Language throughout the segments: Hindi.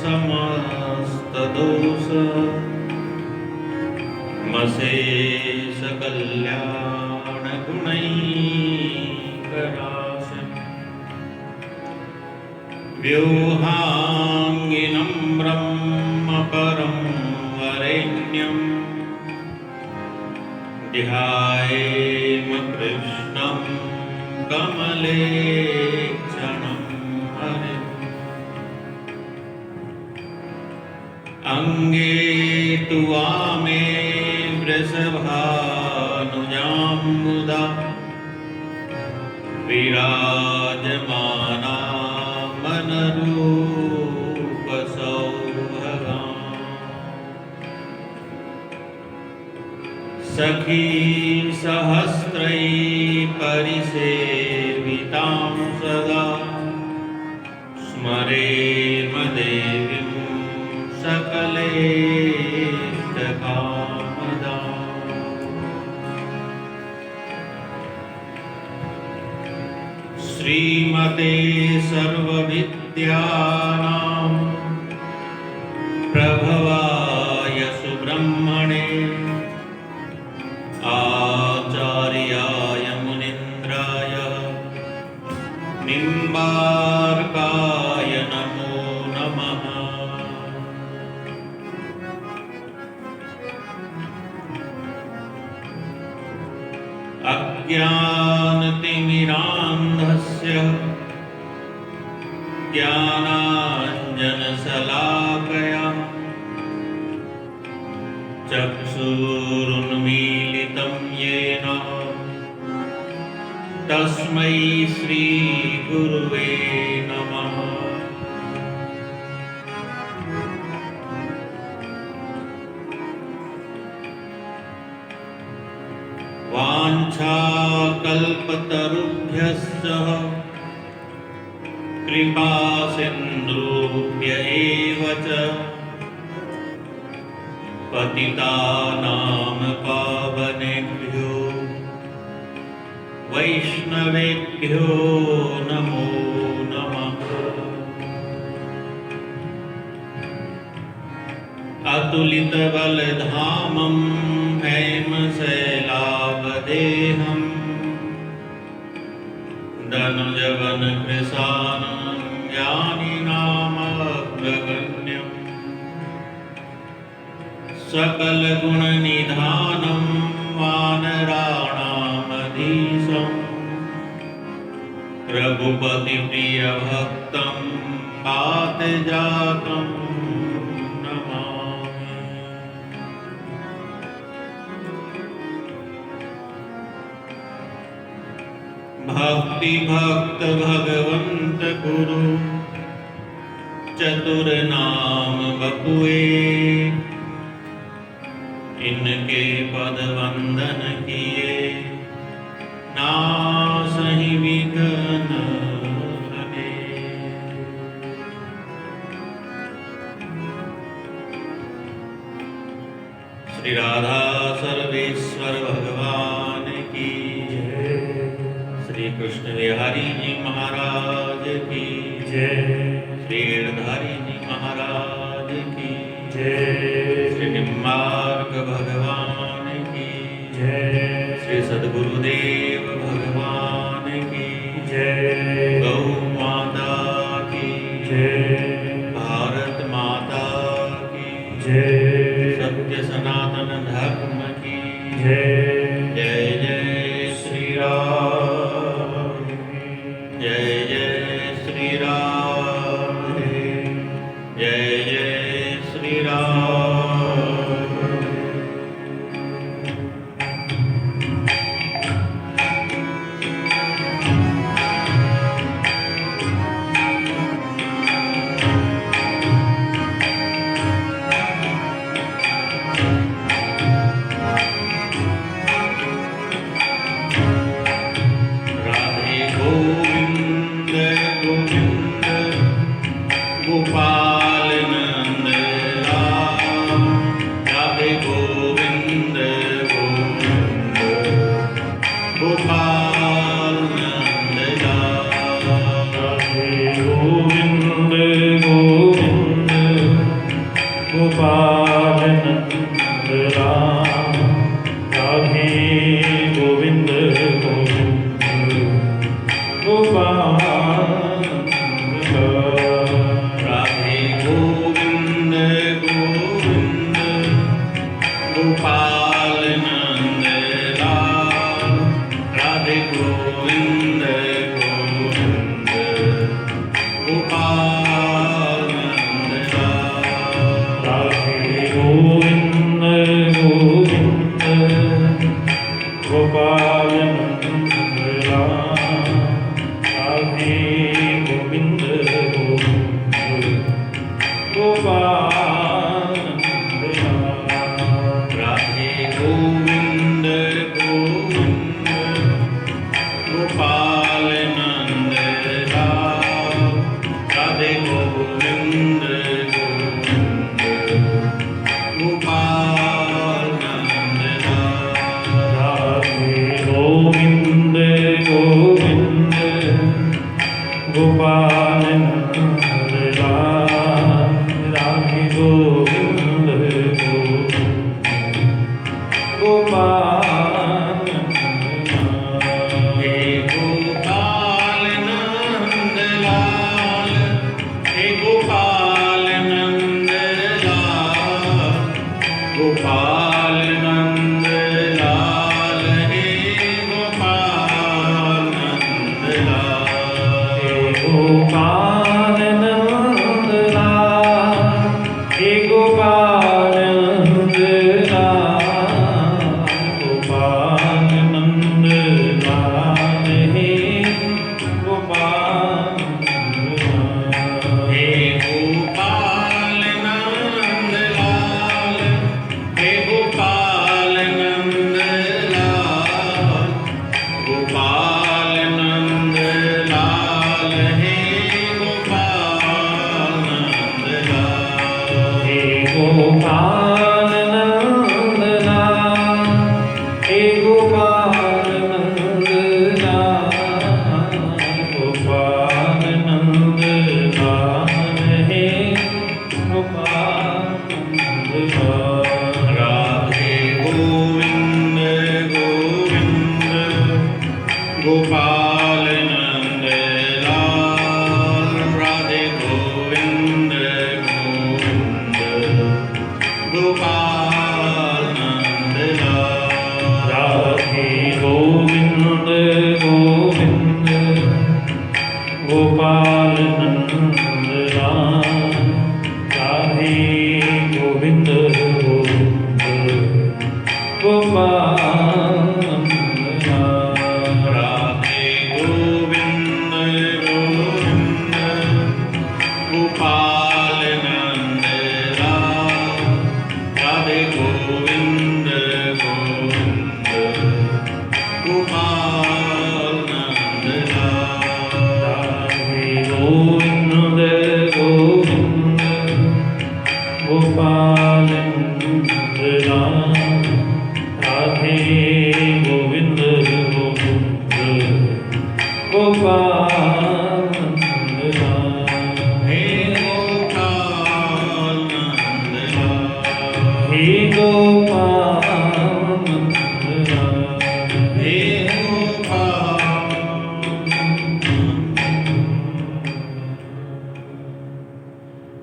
समस्तदोष मशेष कल्याण गुणैकराशि व्योहांगिनं ब्रह्म परं वरेण्यं ध्यायेम कृष्णं कमलेक्षणं हरिम् अंगे तु वामे वृषभानुजाम्बुदा विराजमाना मनरूपसौभगा सखी सहस्रैः परिसेवितां सदा स्मरेम देवीं सकलेष्टकामदा श्रीमते सर्वविद्यानां प्रभवाय सुब्रह्मणे आचार्याय मुनीन्द्राय निम्बार्काय नमो नमः। अज्ञानतिमिरान्धस्य ज्ञानाञ्जनशलाकया चक्षुरुन्मीलितं येन तस्मै श्रीगुरुवे नमः। वाञ्छाकल्पतरुभ्यश्च कृपासिन्धुभ्य एव च पतितानां पावनेभ्यो वैष्णवेभ्यो नमो नमः। अतुलितबलधामं हेमशैलावदेहं दनुजवनकृशानं ज्ञानिनामग्रगण्यं सकलगुणनिधानं वानराणामधीशं रघुपतिप्रियभक्तं पारिजातं नमामि। भक्ति भक्त भगवंत गुरु चतुर नाम बपुए इनके पद वंदन किए नासहि विघ्न हरे। श्री राधा सर्वेश्वर भगवान की जय। श्री कृष्ण बिहारी जी महाराज की जय। श्री गिरधारी जी महाराज की जय। श्री निम्बार्क भगवान की जय। श्री सद्गुरुदेव भगवान की जय। गौ माता की जय। भारत माता की जय। सत्य सनातन धर्म की जय। जय जय श्री राम। जय जय श्री राम। जय जय श्री राम। गोविंद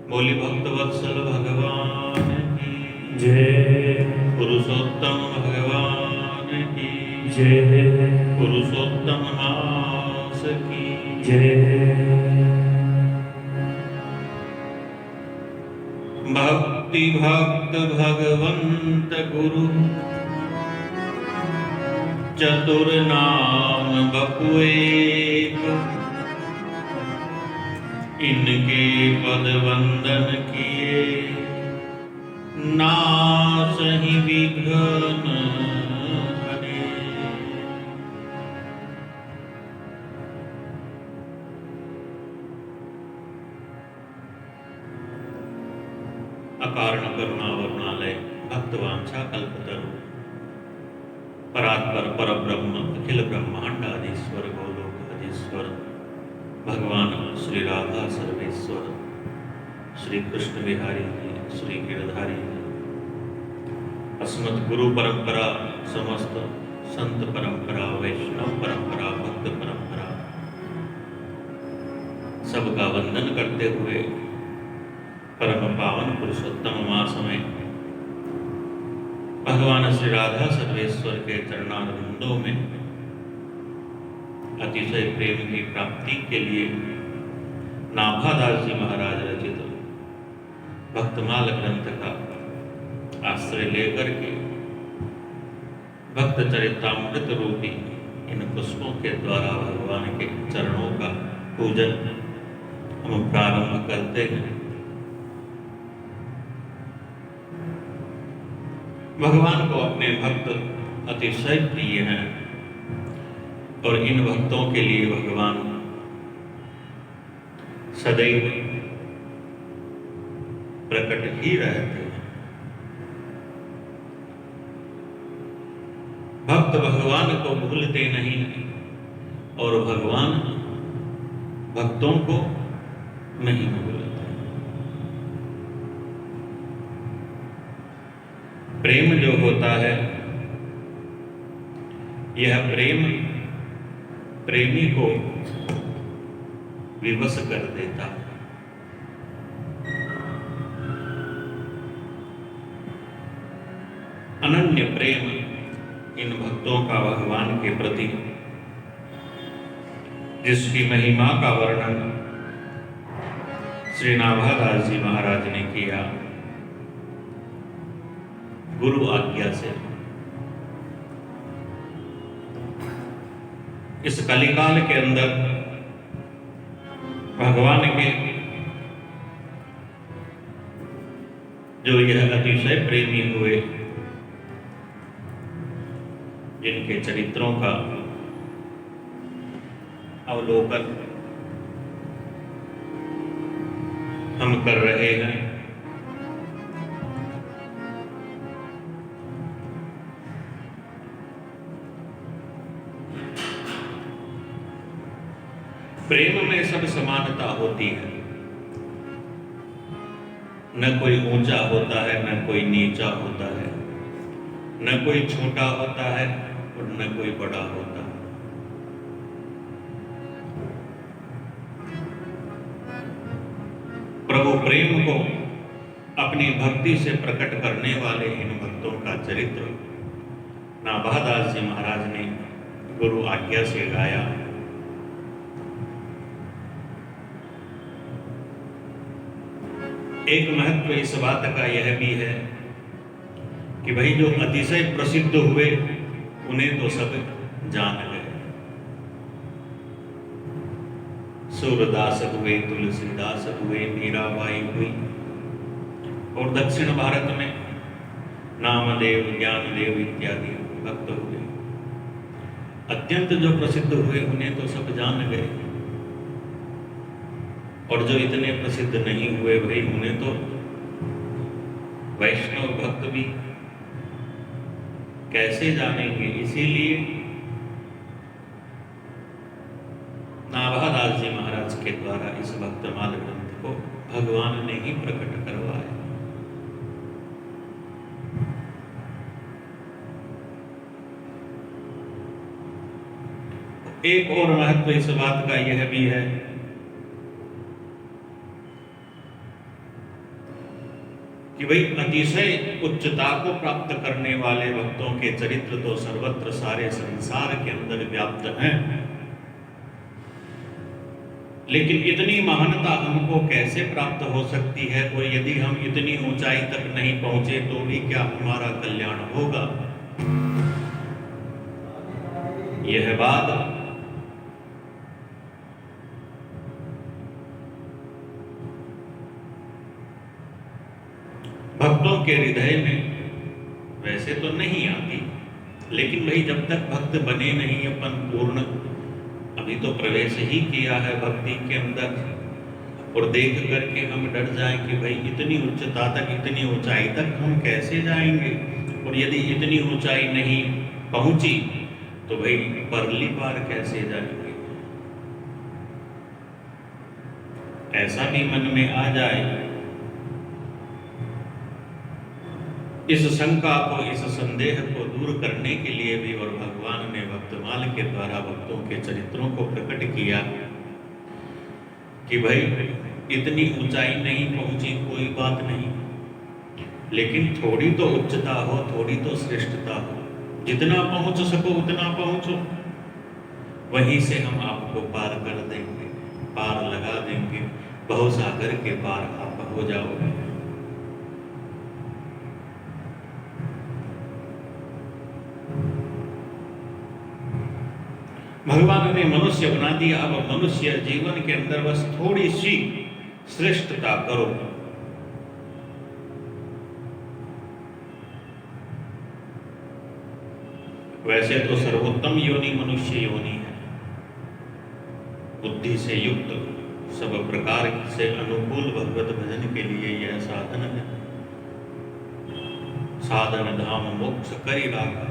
बोली भक्तवत्सल भगवान की जय। पुरुषोत्तम भगवान की जय। पुरुषोत्तम मास की जय। भक्ति भक्त भगवंत गुरु चतुर नाम बपुएक, इनके पद वंदन किए नासहि विघ्न हरे। अकारण करुणा वरुणालय भक्तवांछा कल्पतरु परात्पर परब्रह्म अखिल ब्रह्मांडाधीश्वर गोलोक अधीश्वर भगवान श्री राधा सर्वेश्वर श्री कृष्ण बिहारी जी, श्री गिरधारी जी, अस्मत् गुरु परंपरा, समस्त संत परंपरा, वैष्णव परंपरा, भक्त परंपरा, सबका वंदन करते हुए परम पावन पुरुषोत्तम मास में भगवान श्री राधा सर्वेश्वर के चरणारविंदों में अतिशय प्रेम की प्राप्ति के लिए नाभादास जी महाराज रचित भक्तमाल ग्रंथ का आश्रय लेकर के भक्त चरितामृत रूपी इन पुष्पों के द्वारा भगवान के चरणों का पूजन हम प्रारंभ करते हैं। भगवान को अपने भक्त अतिशय प्रिय हैं और इन भक्तों के लिए भगवान सदैव प्रकट ही रहते हैं। भक्त भगवान को भूलते नहीं और भगवान भक्तों को नहीं भूलते। प्रेम जो होता है, यह प्रेम प्रेमी को विवश कर देता है। अनन्य प्रेम इन भक्तों का भगवान के प्रति, जिसकी महिमा का वर्णन श्री नाभादास जी महाराज ने किया गुरु आज्ञा से। इस कलिकाल के अंदर भगवान के जो यह अतिशय प्रेमी हुए, जिनके चरित्रों का अवलोकन हम कर रहे हैं, प्रेम में सब समानता होती है। न कोई ऊंचा होता है, न कोई नीचा होता है, न कोई छोटा होता है और न कोई बड़ा होता है। प्रभु प्रेम को अपनी भक्ति से प्रकट करने वाले इन भक्तों का चरित्र नाभादास जी महाराज ने गुरु आज्ञा से गाया। एक महत्व इस बात का यह भी है कि भाई जो अतिशय प्रसिद्ध हुए उन्हें तो सब जान गए। सूरदास हुए, तुलसीदास हुए, मीराबाई हुई, और दक्षिण भारत में नामदेव, ज्ञानदेव इत्यादि भक्त हुए। अत्यंत जो प्रसिद्ध हुए उन्हें तो सब जान गए, और जो इतने प्रसिद्ध नहीं हुए भाई उन्हें तो वैष्णव भक्त भी कैसे जानेंगे। इसीलिए नाभादास जी महाराज के द्वारा इस भक्तमाल ग्रंथ को भगवान ने ही प्रकट करवाया। एक और महत्व इस बात का यह भी है कि भाई अतिशय उच्चता को प्राप्त करने वाले भक्तों के चरित्र तो सर्वत्र सारे संसार के अंदर व्याप्त हैं, लेकिन इतनी महानता हमको कैसे प्राप्त हो सकती है, और यदि हम इतनी ऊंचाई तक नहीं पहुंचे तो भी क्या हमारा कल्याण होगा। यह बात भक्तों के हृदय में वैसे तो नहीं आती, लेकिन भाई जब तक भक्त बने नहीं अपन पूर्ण, अभी तो प्रवेश ही किया है भक्ति के अंदर, और देख करके हम डर जाएं कि भाई इतनी उच्चता तक, इतनी ऊंचाई तक हम कैसे जाएंगे, और यदि इतनी ऊंचाई नहीं पहुंची तो भाई परली पार कैसे जाएंगे। ऐसा भी मन में आ जाए, इस शंका को, इस संदेह को दूर करने के लिए भी और भगवान ने भक्तमाल के द्वारा भक्तों के चरित्रों को प्रकट किया कि भाई इतनी ऊंचाई नहीं पहुंची कोई बात नहीं, लेकिन थोड़ी तो उच्चता हो, थोड़ी तो श्रेष्ठता हो। जितना पहुंच सको उतना पहुंचो, वहीं से हम आपको पार कर देंगे, पार लगा देंगे, भवसागर के पार आप हो जाओगे। भगवान ने मनुष्य बना दिया। अब मनुष्य जीवन के अंदर बस थोड़ी सी श्रेष्ठता करो। वैसे तो सर्वोत्तम योनि मनुष्य योनि है। बुद्धि से युक्त, सब प्रकार से अनुकूल भगवत भजन के लिए यह साधन है। साधन धाम मोक्ष करी राखा।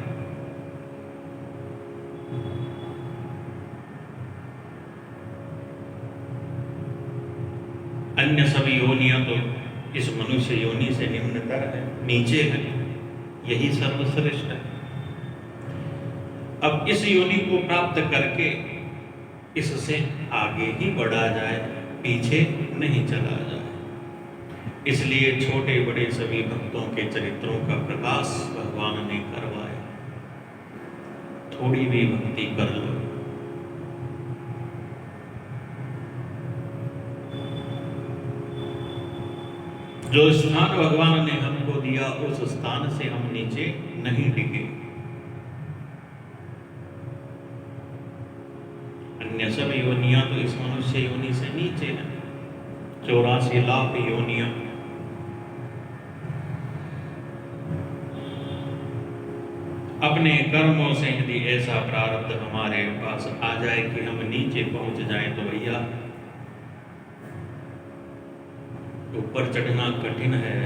अन्य सभी योनियां तो इस मनुष्य योनि से निम्नतर है, नीचे है, यही सर्वश्रेष्ठ है। अब इस योनि को प्राप्त करके इससे आगे ही बढ़ा जाए, पीछे नहीं चला जाए। इसलिए छोटे बड़े सभी भक्तों के चरित्रों का प्रकाश भगवान ने करवाया। थोड़ी भी भक्ति कर लो। जो स्थान भगवान ने हमको दिया उस स्थान से हम नीचे नहीं डिगे। अन्य सब योनियां तो इस मनुष्य योनि से नीचे हैं। 84 लाख योनियां। अपने कर्मों से यदि ऐसा प्रारब्ध हमारे पास आ जाए कि हम नीचे पहुंच जाएं तो भैया ऊपर चढ़ना कठिन है,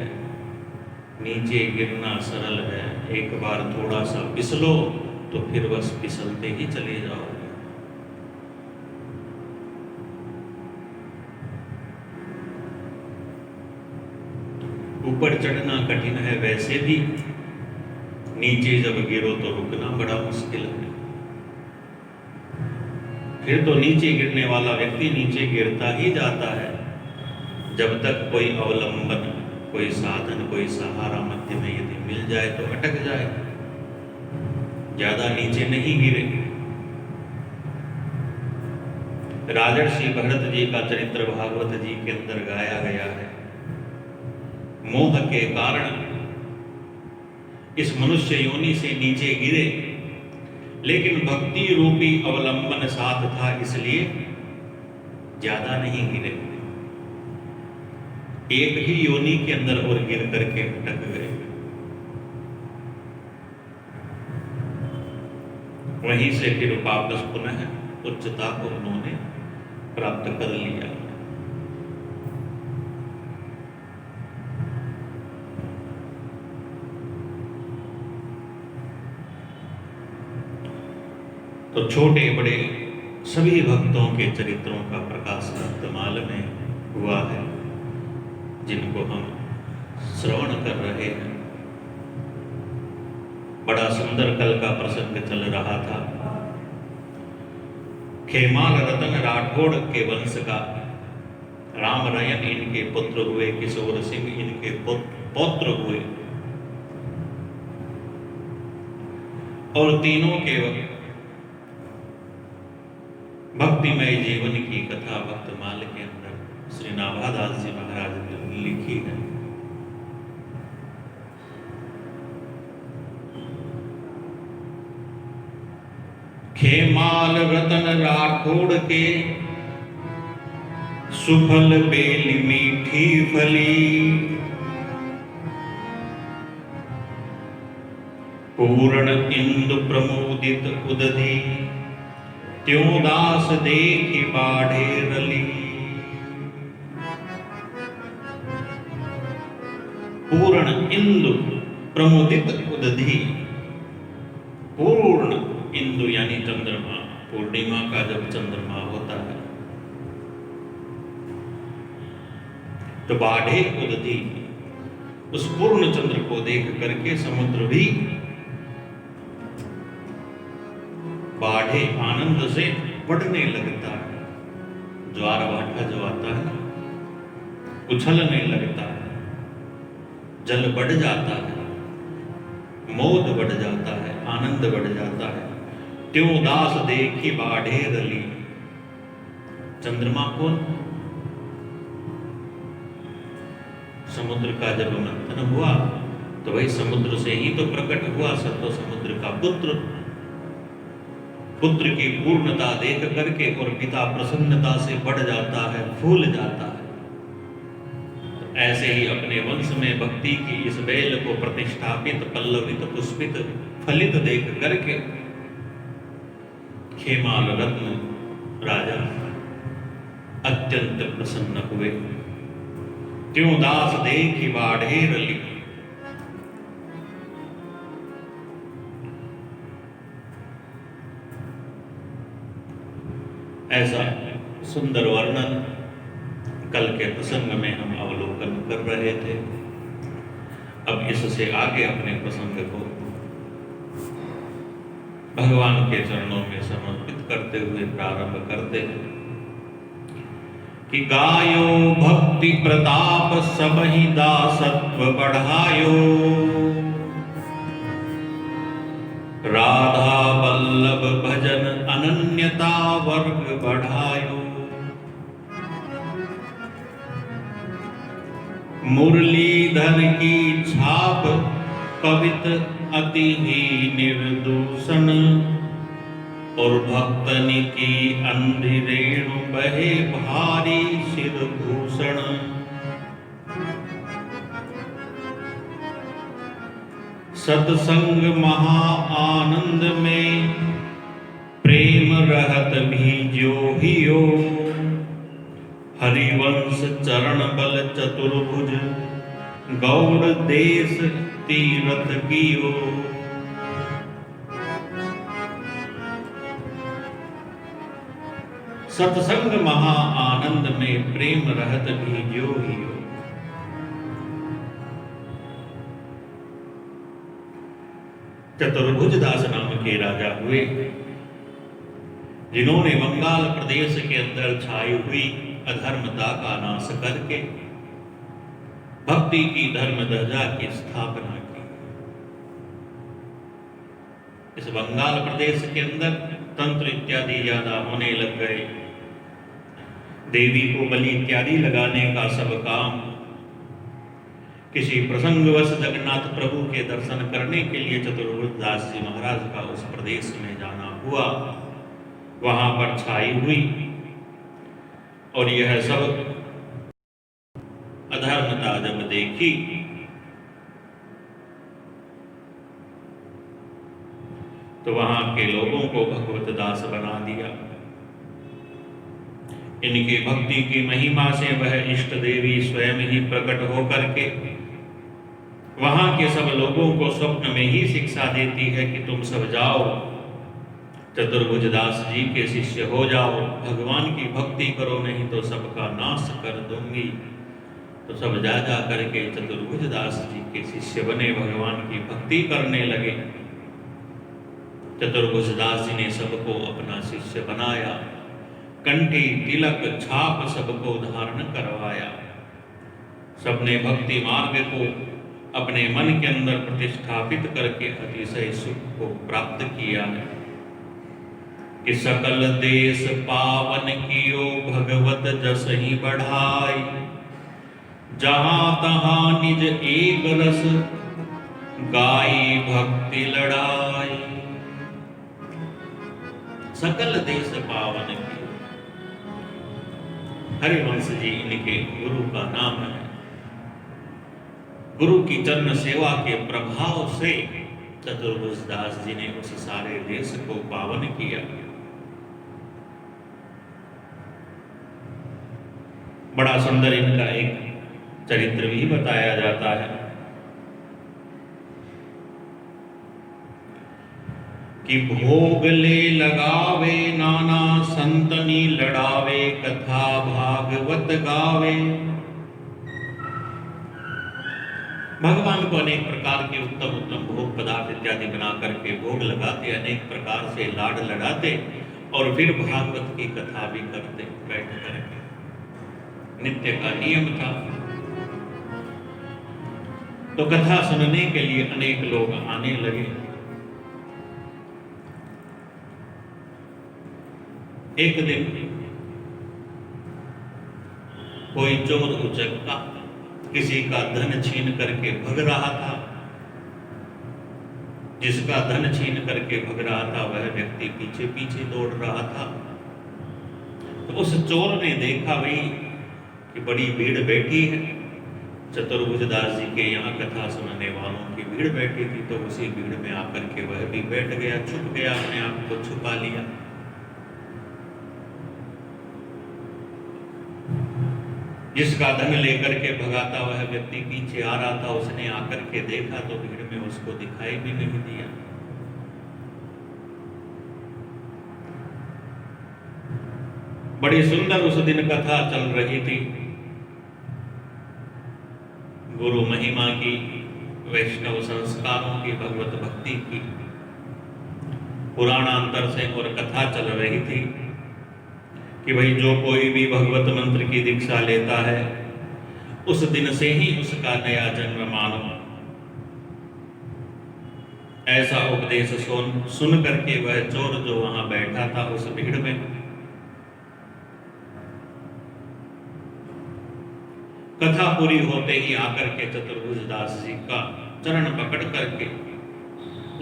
नीचे गिरना सरल है। एक बार थोड़ा सा फिसलो तो फिर बस फिसलते ही चले जाओगे। ऊपर चढ़ना कठिन है, वैसे भी नीचे जब गिरो तो रुकना बड़ा मुश्किल है। फिर तो नीचे गिरने वाला व्यक्ति नीचे गिरता ही जाता है जब तक कोई अवलंबन, कोई साधन, कोई सहारा मध्य में यदि मिल जाए तो अटक जाए, ज्यादा नीचे नहीं गिरे। राजर्षि भरत जी का चरित्र भागवत जी के अंदर गाया गया है। मोह के कारण इस मनुष्य योनि से नीचे गिरे, लेकिन भक्ति रूपी अवलंबन साथ था, इसलिए ज्यादा नहीं गिरे। एक ही योनि के अंदर और गिर करके अटक गए। वहीं से फिर वापस पुनः उच्चता को उन्होंने प्राप्त कर लिया। तो छोटे बड़े सभी भक्तों के चरित्रों का प्रकाश वर्तमान में हुआ है, जिनको हम श्रवण कर रहे हैं। बड़ा सुंदर कल का प्रसंग चल रहा था। खेमाल रतन राठौड़ के वंश का राम रयन इनके पुत्र हुए, किशोर सिंह इनके पौत्र हुए, और तीनों के भक्तिमय जीवन की कथा भक्तमाल के अंदर श्री नाभादास जी महाराज ने लिखी है। खेमाल रतन राठौड़ के सुफल बेली मीठी फली, पूर्ण इंदु प्रमोदित उदधि, त्यों दास देखि बाढ़े रली। पूर्ण इंदु प्रमोदित उदधि। पूर्ण इंदु यानी चंद्रमा, पूर्णिमा का जब चंद्रमा होता है तो बाढ़े उदधि, उस पूर्ण चंद्र को देख करके समुद्र भी बाढ़े आनंद से बढ़ने लगता है। ज्वार भाटा जो आता है उछलने लगता है, जल बढ़ जाता है, मोद बढ़ जाता है, आनंद बढ़ जाता है। त्यों दास देखी बाढ़े रली। चंद्रमा कौन? समुद्र का जब मंथन हुआ तो वही समुद्र से ही तो प्रकट हुआ, सतो समुद्र का पुत्र। पुत्र की पूर्णता देख करके और पिता प्रसन्नता से बढ़ जाता है, फूल जाता है। ऐसे ही अपने वंश में भक्ति की इस बेल को प्रतिष्ठापित, पल्लवित, पुष्पित, फलित देख करके खेमाल रत्न राजा अत्यंत प्रसन्न हुए। त्यों दास देखि बाढ़ेर ली। ऐसा सुंदर वर्णन कल के प्रसंग में हम अवलोकन कर रहे थे। अब इससे आगे अपने प्रसंग को भगवान के चरणों में समर्पित करते हुए प्रारंभ करते हैं कि गायो भक्ति प्रताप सबहि दासत्व बढ़ायो, राधा वल्लभ भजन अनन्यता वर्ग बढ़ायो, मुरलीधर की छाप कवित अति ही निर्दूषण, और भक्तन की अंधी रेणु बहे भारी सिर भूषण। सत्संग महा आनंद में प्रेम रहत भी जो हियो, हरिवंश चरण बल चतुर्भुज गौड़ देश तीरथ कियो। सत्संग महा आनंद में प्रेम रहत भी जो हियो। चतुर्भुज दास नाम के राजा हुए, जिन्होंने बंगाल प्रदेश के अंदर छाई हुई अधर्मता का नाश करके भक्ति की धर्म ध्वजा की स्थापना की। इस बंगाल प्रदेश के अंदर तंत्र इत्यादि ज्यादा होने लग गए। देवी को बलि इत्यादि लगाने का सब काम। किसी प्रसंगवश जगन्नाथ प्रभु के दर्शन करने के लिए चतुर्भुज दास जी महाराज का उस प्रदेश में जाना हुआ, वहां पर छाई हुई और यह सब अधर्मता जब देखी तो वहां के लोगों को भगवत दास बना दिया। इनकी भक्ति की महिमा से वह इष्ट देवी स्वयं ही प्रकट होकर के वहां के सब लोगों को स्वप्न में ही शिक्षा देती है कि तुम सब जाओ, चतुर्भुज दास जी के शिष्य हो जाओ, भगवान की भक्ति करो, नहीं तो सबका नाश कर दूंगी। तो सब जा जा करके चतुर्भुज दास जी के शिष्य बने, भगवान की भक्ति करने लगे। चतुर्भुज दास जी ने सबको अपना शिष्य बनाया, कंठी तिलक छाप सबको धारण करवाया। सबने भक्ति मार्ग को अपने मन के अंदर प्रतिष्ठापित करके अतिशय सुख को प्राप्त किया है कि सकल देश पावन कियो भगवत जस ही बढ़ाई, जहां तहां निज एक रस गाई भक्ति लड़ाई। सकल देश पावन कियो, हरिवंश जी इनके गुरु का नाम है। गुरु की चरण सेवा के प्रभाव से चतुर्भुज दास जी ने उस सारे देश को पावन किया। बड़ा सुंदर इनका एक चरित्र भी बताया जाता है कि भोग ले लगावे नाना संतनी लड़ावे, कथा भागवत गावे। भगवान को अनेक प्रकार के उत्तम उत्तम भोग पदार्थ इत्यादि बना करके भोग लगाते, अनेक प्रकार से लाड लड़ाते और फिर भागवत की कथा भी करते बैठ करके। नित्य का नियम था। तो कथा सुनने के लिए अनेक लोग आने लगे। एक दिन कोई चोर उचक्का किसी का धन छीन करके भग रहा था। जिसका धन छीन करके भग रहा था वह व्यक्ति पीछे पीछे दौड़ रहा था। तो उस चोर ने देखा भाई कि बड़ी भीड़ बैठी है, चतुर्भुज दास जी के यहाँ कथा सुनने वालों की भीड़ बैठी थी, तो उसी भीड़ में आकर के वह भी बैठ गया, छुप गया, अपने आप को छुपा लिया। जिसका धन लेकर के भगाता वह व्यक्ति पीछे आ रहा था, उसने आकर के देखा तो भीड़ में उसको दिखाई भी नहीं दिया। बड़ी सुंदर उस दिन कथा चल रही थी, गुरु महिमा की, वैष्णव संस्कारों की, भगवत भक्ति की, पुराणांतर से और कथा चल रही थी कि भाई जो कोई भी भगवत मंत्र की दीक्षा लेता है उस दिन से ही उसका नया जन्म मानो। ऐसा उपदेश सुन करके वह चोर जो वहां बैठा था उस भीड़ में, कथा पूरी होते ही आकर के चतुर्भुज दास जी का चरण पकड़ करके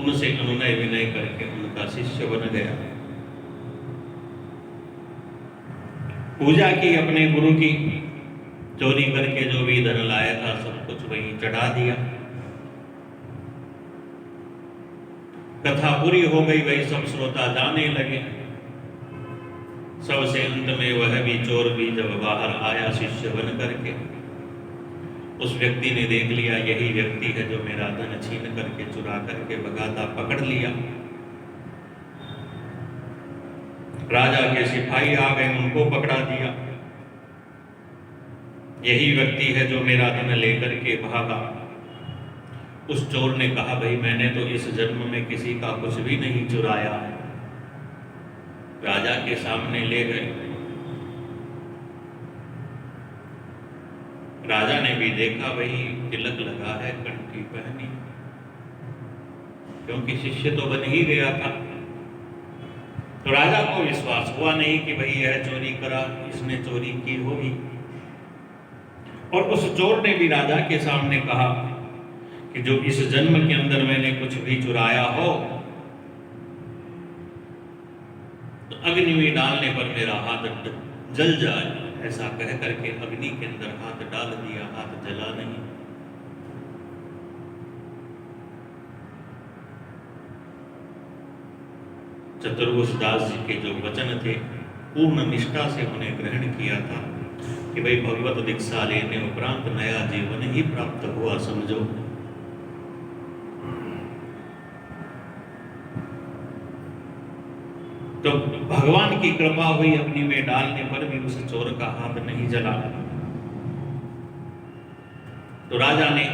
उनसे अनुनय विनय करके उनका शिष्य बन गया। पूजा की अपने गुरु की, चोरी करके जो भी धन लाया था सब कुछ वहीं चढ़ा दिया। कथा पूरी हो गई, वही सब श्रोता जाने लगे। सबसे अंत में वह भी चोर भी जब बाहर आया शिष्य बन करके, उस व्यक्ति ने देख लिया यही व्यक्ति है जो मेरा धन छीन करके चुरा करके भगाता, पकड़ लिया। राजा के सिपाही आ गए, उनको पकड़ा दिया। यही व्यक्ति है जो मेरा धन लेकर के भागा। उस चोर ने कहा भाई मैंने तो इस जन्म में किसी का कुछ भी नहीं चुराया है। राजा के सामने ले गए। राजा ने भी देखा वही तिलक लगा है, कंठी पहनी, क्योंकि शिष्य तो बन ही गया था। तो राजा को विश्वास हुआ नहीं कि भाई यह चोरी करा, इसने चोरी की होगी। और उस चोर ने भी राजा के सामने कहा कि जो इस जन्म के अंदर मैंने कुछ भी चुराया हो तो अग्नि में डालने पर मेरा हाथ जल जाए, ऐसा कह करके अग्नि के अंदर हाथ डाल दिया, हाथ जला नहीं। चतुर्भुज दास जी के जो वचन थे पूर्ण निष्ठा से उन्हें ग्रहण किया था कि भाई भगवत दीक्षा लेने उपरांत नया जीवन ही प्राप्त हुआ समझो। तो भगवान की कृपा हुई, अग्नि में डालने पर भी उस चोर का हाथ नहीं जला। तो राजा ने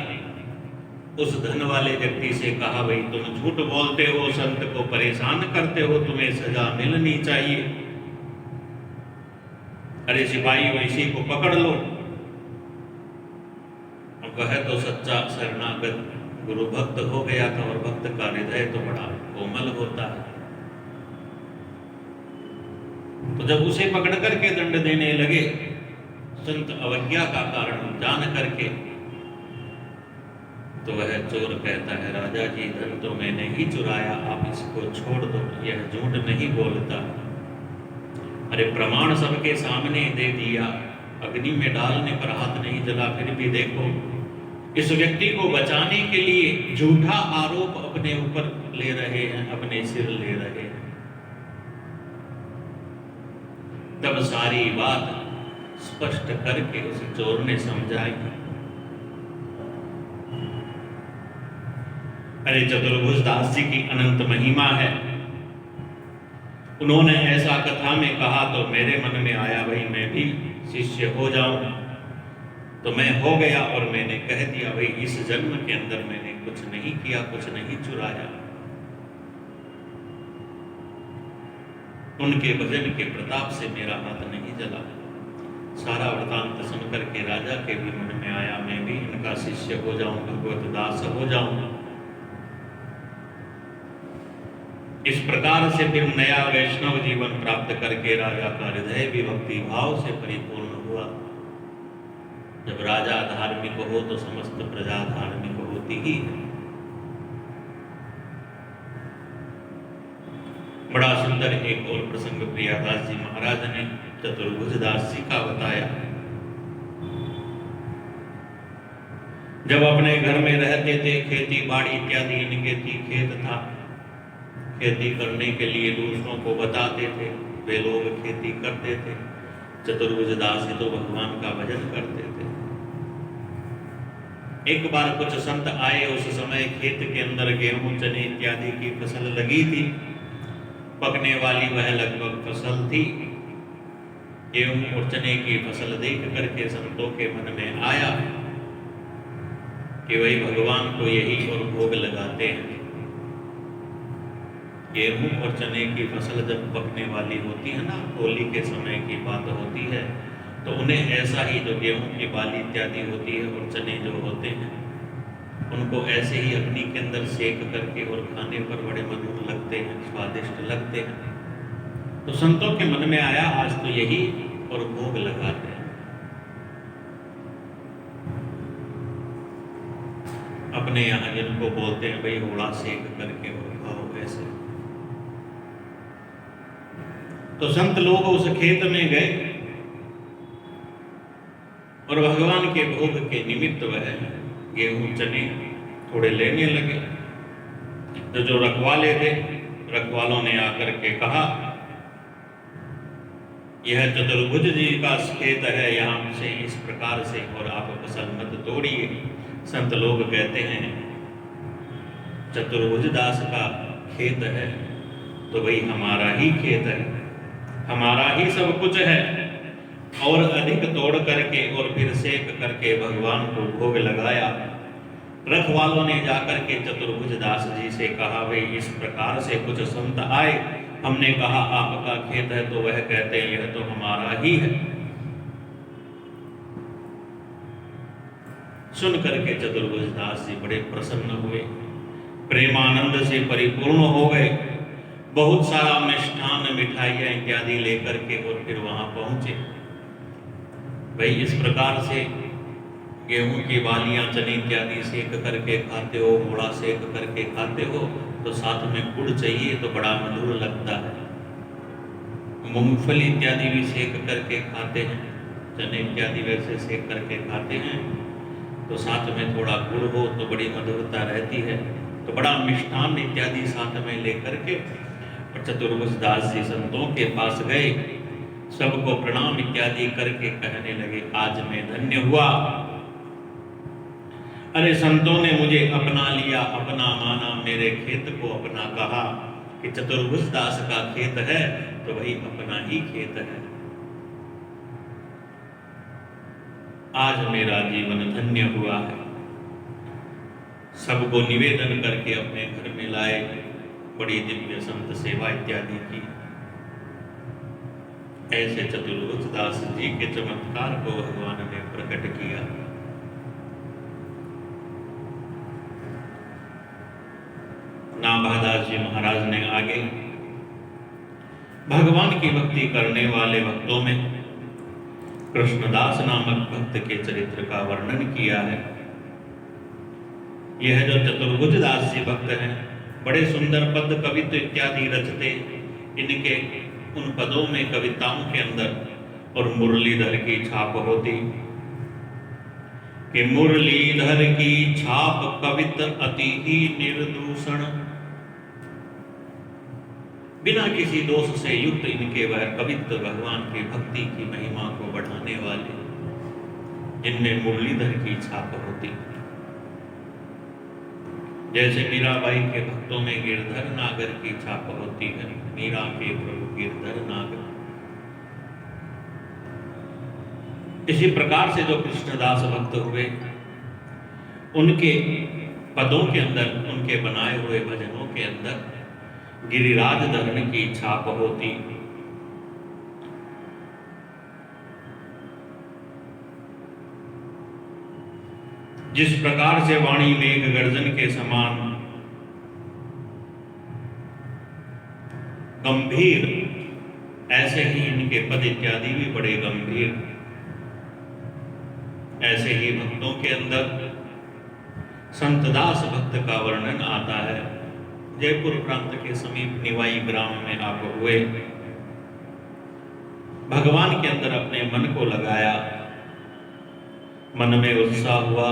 उस धन वाले व्यक्ति से कहा भाई तुम झूठ बोलते हो, संत को परेशान करते हो, तुम्हें सजा मिलनी चाहिए। अरे सिपाही इसी को पकड़ लो। अब वह तो सच्चा शरणागत गुरु भक्त हो गया था, और भक्त का हृदय तो बड़ा कोमल होता है। तो जब उसे पकड़ करके दंड देने लगे, संत अवज्ञा का कारण जान करके, तो वह चोर कहता है राजा जी धन तो मैंने ही चुराया, आप इसको छोड़ दो, यह झूठ नहीं बोलता। अरे प्रमाण सबके सामने दे दिया, अग्नि में डालने पर हाथ नहीं जला, फिर भी देखो इस व्यक्ति को बचाने के लिए झूठा आरोप अपने ऊपर ले रहे हैं, अपने सिर ले रहे हैं। तब सारी बात स्पष्ट करके उस चोर ने समझाई। अरे चतुर्भुज दास जी की अनंत महिमा है, उन्होंने ऐसा कथा में कहा तो मेरे मन में आया भाई मैं भी शिष्य हो जाऊं। तो मैं हो गया और मैंने कह दिया भाई इस जन्म के अंदर मैंने कुछ नहीं किया, कुछ नहीं चुराया। उनके भजन के प्रताप से मेरा हाथ नहीं जला। सारा वृतांत सुनकर के राजा के भी मन में आया मैं भी इनका शिष्य हो जाऊं, भगवत दास हो जाऊं। इस प्रकार से फिर नया वैष्णव जीवन प्राप्त करके राजा का हृदय भी भक्ति भाव से परिपूर्ण हुआ। जब राजा धार्मिक हो तो समस्त प्रजा धार्मिक होती ही है। बड़ा सुंदर एक और प्रसंग प्रियादास जी महाराज ने चतुर्भुज दास जी का बताया। जब अपने घर में रहते थे, खेती बाड़ी इत्यादि इनके खेत था, खेती करने के लिए दूसरों को बताते थे, वे लोग खेती करते थे। चतुर्भुज दास जी तो भगवान का भजन करते थे। एक बार कुछ संत आए, उस समय खेत के अंदर गेहूं चने इत्यादि की फसल लगी थी, पकने वाली वह लगभग फसल थी। गेहूं और चने की फसल देख करके संतों के मन में आया कि वही भगवान को यही और भोग लगाते हैं। गेहूं और चने की फसल जब पकने वाली होती है ना, होली के समय की बात होती है, तो उन्हें ऐसा ही जो गेहूं की बाली इत्यादि होती है और चने जो होते हैं, उनको ऐसे ही अग्नि के अंदर सेक करके और खाने पर बड़े मधुर लगते हैं, स्वादिष्ट लगते हैं। तो संतों के मन में आया आज तो यही और भोग लगाते हैं। अपने यहाँ जिनको बोलते हैं भाई होड़ा सेक करके और खाओ ऐसे। तो संत लोग उस खेत में गए और भगवान के भोग के निमित्त वह गेहूं चने थोड़े लेने लगे। तो जो रखवाले थे, रखवालों ने आकर के कहा यह चतुर्भुज जी का खेत है, यहाँ से इस प्रकार से और आप फसल मत तोड़िए। संत लोग कहते हैं चतुर्भुज दास का खेत है तो वही हमारा ही खेत है, हमारा ही सब कुछ है, और अधिक तोड़ करके और फिर सेक करके भगवान को भोग लगाया। रखवालों ने जाकर के चतुर्भुज दास जी से कहा भाई इस प्रकार से कुछ संत आए, हमने कहा आपका खेत है, तो वह कहते हैं यह तो हमारा ही है। सुन करके चतुर्भुज दास जी बड़े प्रसन्न हुए, प्रेमानंद से परिपूर्ण हो गए। बहुत सारा मिष्ठान मिठाइयां इत्यादि लेकर के और फिर वहां पहुंचे। भाई इस प्रकार से गेहूं की बालियां चने इत्यादि सेक करके खाते हो, मोड़ा सेक करके खाते हो, तो साथ में गुड़ चाहिए तो बड़ा मधुर लगता है। मूंगफली इत्यादि भी सेक करके खाते हैं, चने इत्यादि वैसे सेक करके खाते हैं, तो साथ में थोड़ा गुड़ हो तो बड़ी मधुरता रहती है। तो बड़ा मिष्ठान इत्यादि साथ में लेकर के और चतुर्भुज दास जी संतों के पास गए, सबको प्रणाम इत्यादि करके कहने लगे आज मैं धन्य हुआ। अरे संतों ने मुझे अपना लिया, अपना माना, मेरे खेत को अपना कहा कि चतुर्भुज दास का खेत है तो वही अपना ही खेत है। आज मेरा जीवन धन्य हुआ है। सबको निवेदन करके अपने घर में लाए, बड़ी दिव्य संत सेवा इत्यादि की। ऐसे चतुर्भुज दास जी के चमत्कार को भगवान ने प्रकट किया। नाभादास जी महाराज ने आगे भगवान की भक्ति करने वाले भक्तों में कृष्णदास नामक भक्त के चरित्र का वर्णन किया है। यह जो चतुर्भुज दास जी भक्त हैं, बड़े सुंदर पद कवित्व इत्यादि रचते। इनके उन पदों में कविताओं के अंदर और मुरलीधर की छाप होती कि मुरलीधर की छाप कवित अति ही निर्दूषण, बिना किसी दोष से युक्त इनके वह कवित्व भगवान की भक्ति की महिमा को बढ़ाने वाले, जिनमें मुरलीधर की छाप होती। जैसे मीराबाई के भक्तों में गिरधर नागर की छाप होती है, मीरा के प्रभु गिरधर नागर। इसी प्रकार से जो कृष्णदास भक्त हुए, उनके पदों के अंदर, उनके बनाए हुए भजनों के अंदर गिरिराज धरण की छाप होती। जिस प्रकार से वाणी मेघ गर्जन के समान गंभीर, ऐसे ही इनके पद इत्यादि भी बड़े गंभीर। ऐसे ही भक्तों के अंदर संतदास भक्त का वर्णन आता है। जयपुर प्रांत के समीप निवाई ग्राम में आप हुए, भगवान के अंदर अपने मन को लगाया, मन में उत्साह हुआ,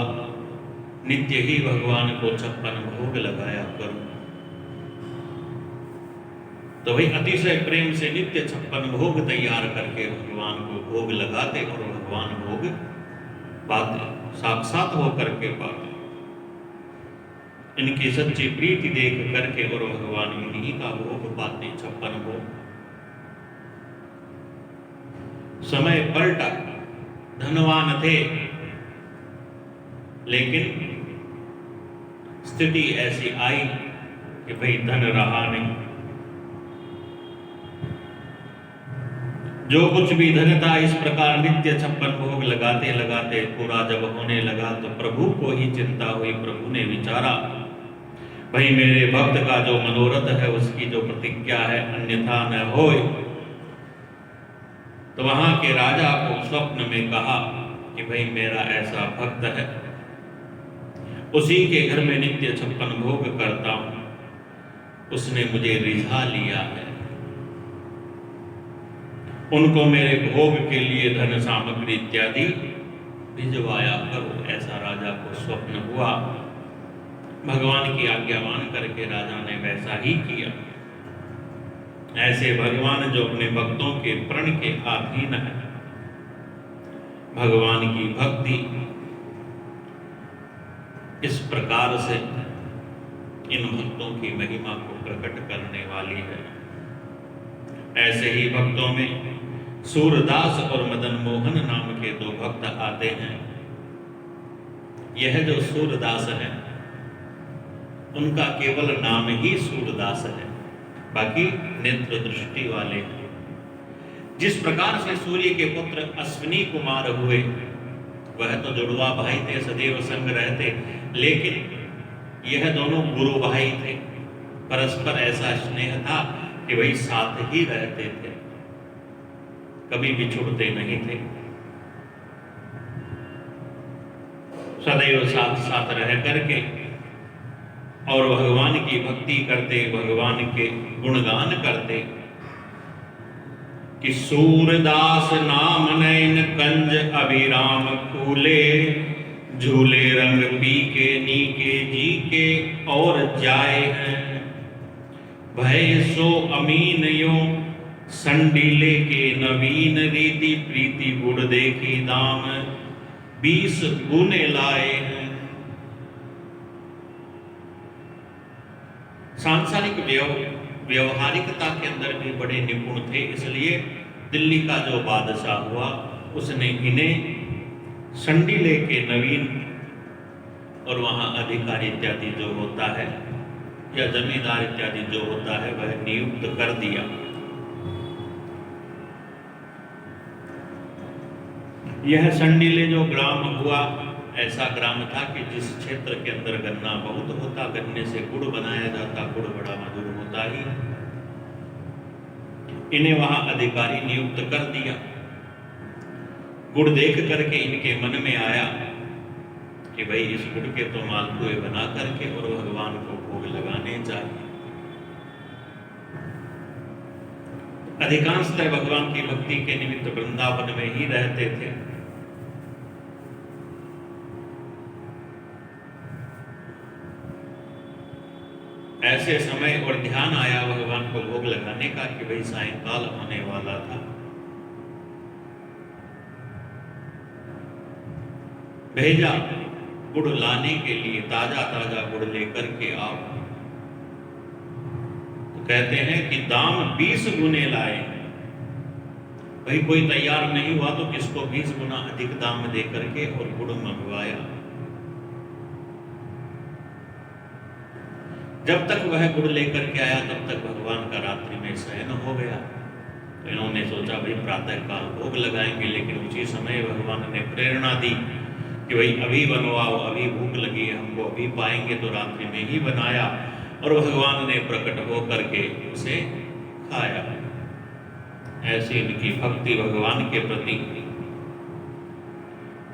नित्य ही भगवान को 56 भोग लगाया करूं। तो वही अतिशय प्रेम से नित्य 56 भोग तैयार करके भगवान को भोग लगाते और भगवान भोग पाते, साक्षात होकर के पाते। इनकी सच्ची प्रीति देख करके और भगवान इन्हीं का भोग पाते 56 भोग। समय पलटा, धनवान थे लेकिन स्थिति ऐसी आई कि भाई धन रहा नहीं। जो कुछ भी धन था इस प्रकार नित्य 56 भोग लगाते लगाते पूरा जब होने लगा तो प्रभु को ही चिंता हुई। प्रभु ने विचारा, भाई मेरे भक्त का जो मनोरथ है उसकी जो प्रतिज्ञा है अन्यथा न होए। तो वहां के राजा को स्वप्न में कहा कि भाई मेरा ऐसा भक्त है, उसी के घर में नित्य 56 भोग करता हूं, उसने मुझे रिझा लिया है, उनको मेरे भोग के लिए धन सामग्री इत्यादि भिजवाया करो। ऐसा राजा को स्वप्न हुआ। भगवान की आज्ञा मान करके राजा ने वैसा ही किया। ऐसे भगवान जो अपने भक्तों के प्रण के अधीन है, भगवान की भक्ति इस प्रकार से इन भक्तों की महिमा को प्रकट करने वाली है। ऐसे ही भक्तों में सूरदास और मदन मोहन नाम के 2 भक्त आते हैं। यह जो सूरदास है उनका केवल नाम ही सूरदास है, बाकी नेत्र दृष्टि वाले हैं। जिस प्रकार से सूर्य के पुत्र अश्विनी कुमार हुए, वह तो जुड़वा भाई थे, सदैव संग रहते, लेकिन यह दोनों गुरु भाई थे। परस्पर ऐसा स्नेह था कि वही साथ ही रहते थे, कभी बिछुड़ते नहीं थे, सदैव साथ साथ रह करके और भगवान की भक्ति करते, भगवान के गुणगान करते कि सूरदास नाम नयन कंज अभिराम कूले, झूले रंग पी के नीके जी के और जाए हैं, भय सो अमीन यो संडीले के नवीन रीति, प्रीति गुड़ देखी दाम 20 गुने लाए हैं। सांसारिक व्यवहारिकता के अंदर भी बड़े निपुण थे, इसलिए दिल्ली का जो बादशाह हुआ उसने इन्हें संडीले के नवीन और वहां अधिकारी इत्यादि जो होता है या जमींदार इत्यादि जो होता है वह नियुक्त कर दिया। यह संडीले जो ग्राम हुआ ऐसा ग्राम था कि जिस क्षेत्र के अंदर गन्ना बहुत होता, गन्ने से गुड़ बनाया जाता, गुड़ बड़ा मधुर होता ही, इन्हें वहां अधिकारी नियुक्त कर दिया। गुड़ देख करके इनके मन में आया कि भाई इस गुड़ के तो मालपुए बना करके और भगवान को भोग लगाने चाहिए। अधिकांशतः भगवान की भक्ति के निमित्त वृंदावन में ही रहते थे। ऐसे समय और ध्यान आया भगवान को भोग लगाने का कि भाई सायंकाल होने वाला था। भेजा गुड़ लाने के लिए, ताजा ताजा गुड़ लेकर के आओ। तो कहते हैं कि दाम 20 गुने लाए। भाई कोई तैयार नहीं हुआ तो किसको 20 गुना अधिक दाम दे करके और गुड़ मंगवाया। जब तक वह गुड़ लेकर के आया तब तक भगवान का रात्रि में शयन हो गया। तो इन्होंने सोचा भाई प्रातः काल भोग लगाएंगे, लेकिन उसी समय भगवान ने प्रेरणा दी कि भाई अभी बनवाओ, अभी भूख लगी है हमको, अभी पाएंगे। तो रात्रि में ही बनाया और भगवान ने प्रकट हो करके उसे खाया। ऐसी इनकी भक्ति भगवान के प्रति।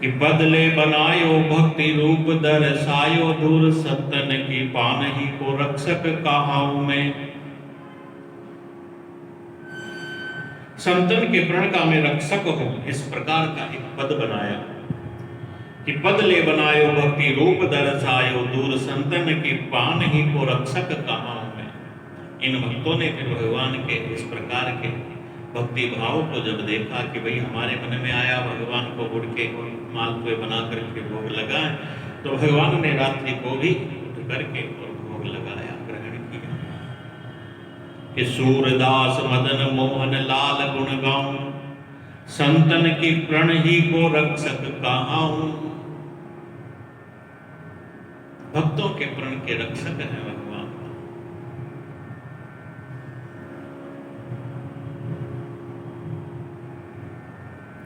कि बदले बनायो भक्ति रूप दर्शायो, दूर सतन की पानही को रक्षक कहाऊं मैं। संतन के प्रण का मैं रक्षक हूं, इस प्रकार का एक पद बनाया कि बदले बनायो भक्ति रूप दर्शायो, दूर संतन की पानही को रक्षक कहाऊं मैं। इन भक्तों ने फिर भगवान के इस प्रकार के भक्ति भाव को जब देखा कि भाई हमारे मन में आया भगवान को गुड़ के मालपुए बना करके भोग लगाए, तो भगवान ने रात्रि को भी उठ करके और भोग लगाया, ग्रहण किया कि सूरदास मदन मोहन लाल गुण गाऊं, संतन की प्रण ही को रक्षक कहाऊं। भक्तों के प्रण के रक्षक हैं भगवान।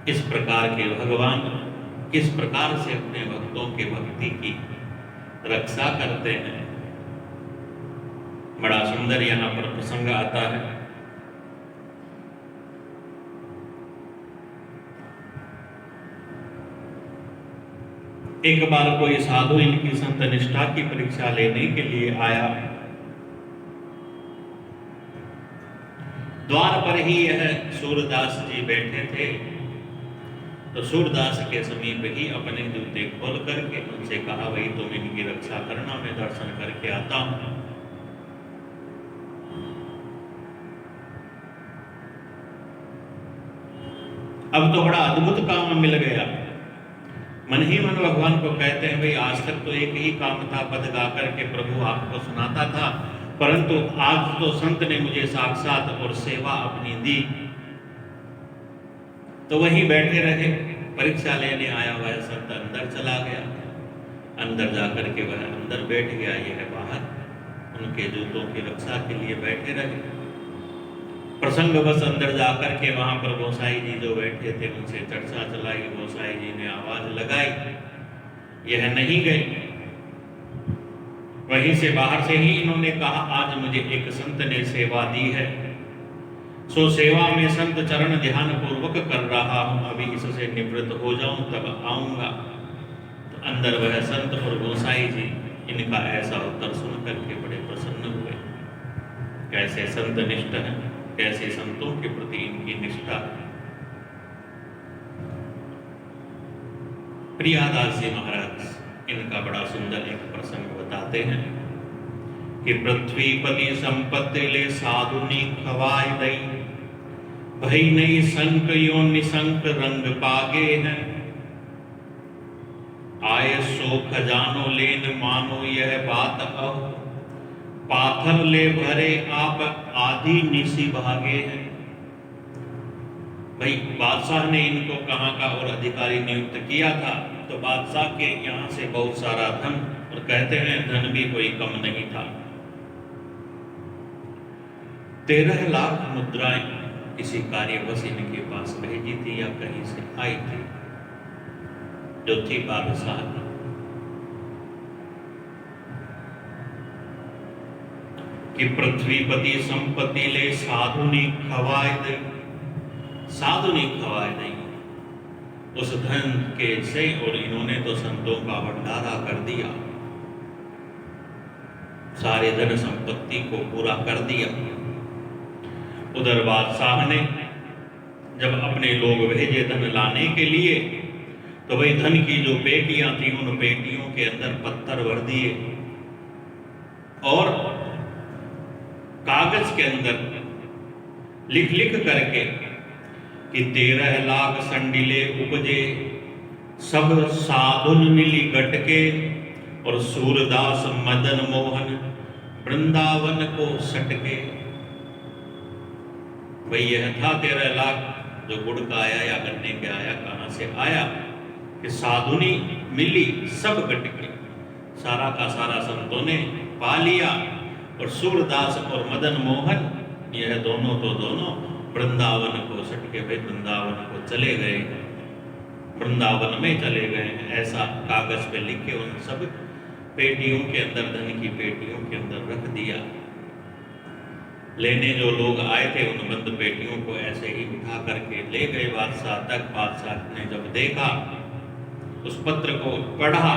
इस प्रकार के भगवान किस प्रकार से अपने भक्तों के भक्ति की रक्षा करते हैं, बड़ा सुंदर यहां पर प्रसंग आता है। एक बार कोई साधु इनकी संत निष्ठा की परीक्षा लेने के लिए आया। द्वार पर ही यह सूरदास जी बैठे थे, तो सूरदास के समीप ही अपने जूते खोल करके उनसे कहा, भाई तुम इनकी रक्षा करना, मैं दर्शन करके आता हूं। अब तो बड़ा अद्भुत काम मिल गया। मन ही मन भगवान को कहते हैं, भाई आज तक तो एक ही काम था, पद गा करके प्रभु आपको सुनाता था, परंतु आज तो संत ने मुझे साक्षात और सेवा अपनी दी। तो वहीं बैठे रहे, परीक्षा लेने आया हुआ संत अंदर चला गया, अंदर जाकर के वह अंदर बैठ गया, यह बाहर उनके जूतों की रक्षा के लिए बैठे रहे। प्रसंग बस अंदर जाकर के वहां पर गोसाई जी जो बैठे थे उनसे चर्चा चलाई। गोसाई जी ने आवाज लगाई, यह नहीं गए। वहीं से बाहर से ही इन्होंने कहा, आज मुझे एक संत ने सेवा दी है, सो सेवा में संत चरण ध्यान पूर्वक कर रहा हूं, अभी इससे निवृत्त हो जाऊं तब आऊंगा। तो अंदर वह संत और गोसाई जी इनका ऐसा उत्तर सुन करके बड़े प्रसन्न हुए। कैसे संत निष्ठ है, कैसे संतों के प्रति इनकी निष्ठा। प्रियादास जी महाराज इनका बड़ा सुंदर एक प्रसंग बताते हैं कि पृथ्वीपति संपत्ति ले साधुनी खवाय दई, भई नहीं संक यो निसंक रंग पागे हैं। आय सो खजानो लेन मानो यह बात अब, पाथर ले भरे आप आधी निसी भागे हैं। भाई बादशाह ने इनको कहाँ का और अधिकारी नियुक्त किया था, तो बादशाह के यहाँ से बहुत सारा धन, और कहते हैं धन भी कोई कम नहीं था। 13 लाख मुद्राएं किसी कार्यवश इनके पास भेजी थी या कहीं से आई थी, जो थी बादशाह की। कि पृथ्वीपति संपत्ति ले साधुनी खवाए दई, साधुनी खवाए दई, उस धन के से, और इन्होंने तो संतों का भंडारा कर दिया, सारे धन संपत्ति को पूरा कर दिया। उधर बादशाह ने जब अपने लोग भेजे धन लाने के लिए, तो भाई धन की जो पेटियां थी उन पेटियों के अंदर पत्थर भर दिए और कागज के अंदर लिख लिख करके कि 13 लाख संडिले उपजे, सब साधुन मिली गटके, और सूरदास मदन मोहन वृंदावन को सटके। भाई यह था 13 लाख जो गुड़ का आया या गन्ने के आया, कहां से आया कि साधुनी मिली सब गटके, सारा का सारा संतों ने पा लिया। और सूरदास और मदन मोहन यह दोनों तो दोनों वृंदावन को सटके, भाई वृंदावन को चले गए, वृंदावन में चले गए। ऐसा कागज पे लिख के उन सब पेटियों के अंदर, धन की पेटियों के अंदर रख दिया। लेने जो लोग आए थे उन बंद पेटियों को ऐसे ही उठा करके ले गए बादशाह तक। बादशाह ने जब देखा उस पत्र को पढ़ा,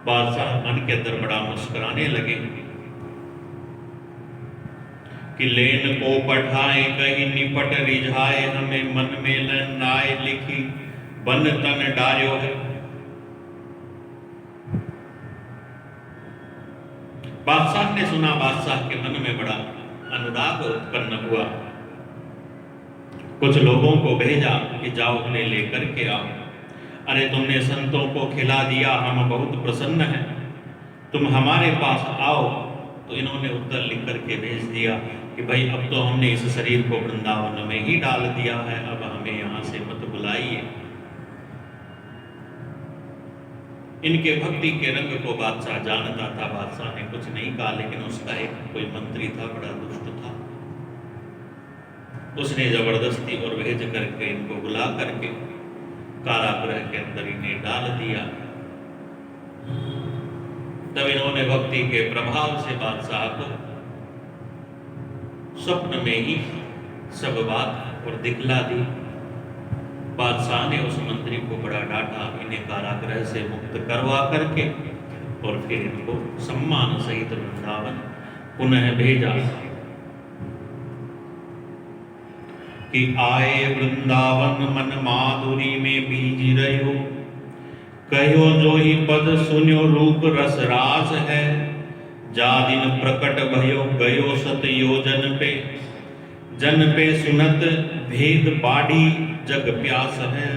बादशाह मन के अंदर बड़ा मुस्कुराने लगे कि लेन को पठाए कहीं निपट रिझाए, हमें मन में लनाए लिखी बन तन डार्यो है। बादशाह ने सुना, बादशाह के मन में बड़ा अनुराग उत्पन्न हुआ। कुछ लोगों को भेजा कि जाओ उन्हें लेकर के आओ। अरे तुमने संतों को खिला दिया, हम बहुत प्रसन्न हैं, तुम हमारे पास आओ। तो इन्होंने उत्तर लिख करके भेज दिया कि भाई अब तो हमने इस शरीर को वृंदावन में ही डाल दिया है, अब हमें यहां से मत बुलाइए। इनके भक्ति के रंग को बादशाह जानता था। बादशाह ने कुछ नहीं कहा, लेकिन उसका एक कोई मंत्री था, बड़ा दुष्ट था, उसने जबरदस्ती और भेज करके इनको बुला करके कारागृह के अंदर इन्हें डाल दिया। तब इन्होंने भक्ति के प्रभाव से बादशाह को स्वप्न में ही सब बात और दिखला दी। बादशाह ने उस मंत्री को बड़ा डांटा, इन्हें कारागृह से मुक्त करवा करके और फिर इनको सम्मान सहित वृंदावन पुनः भेजा कि आए वृंदावन मन माधुरी में बीज रहो, कहो जो ही पद सुन्यो रूप रस रास है, जा दिन प्रकट भयो गयो सत योजन पे, जन पे सुनत भेद बाढ़ी जग प्यास है।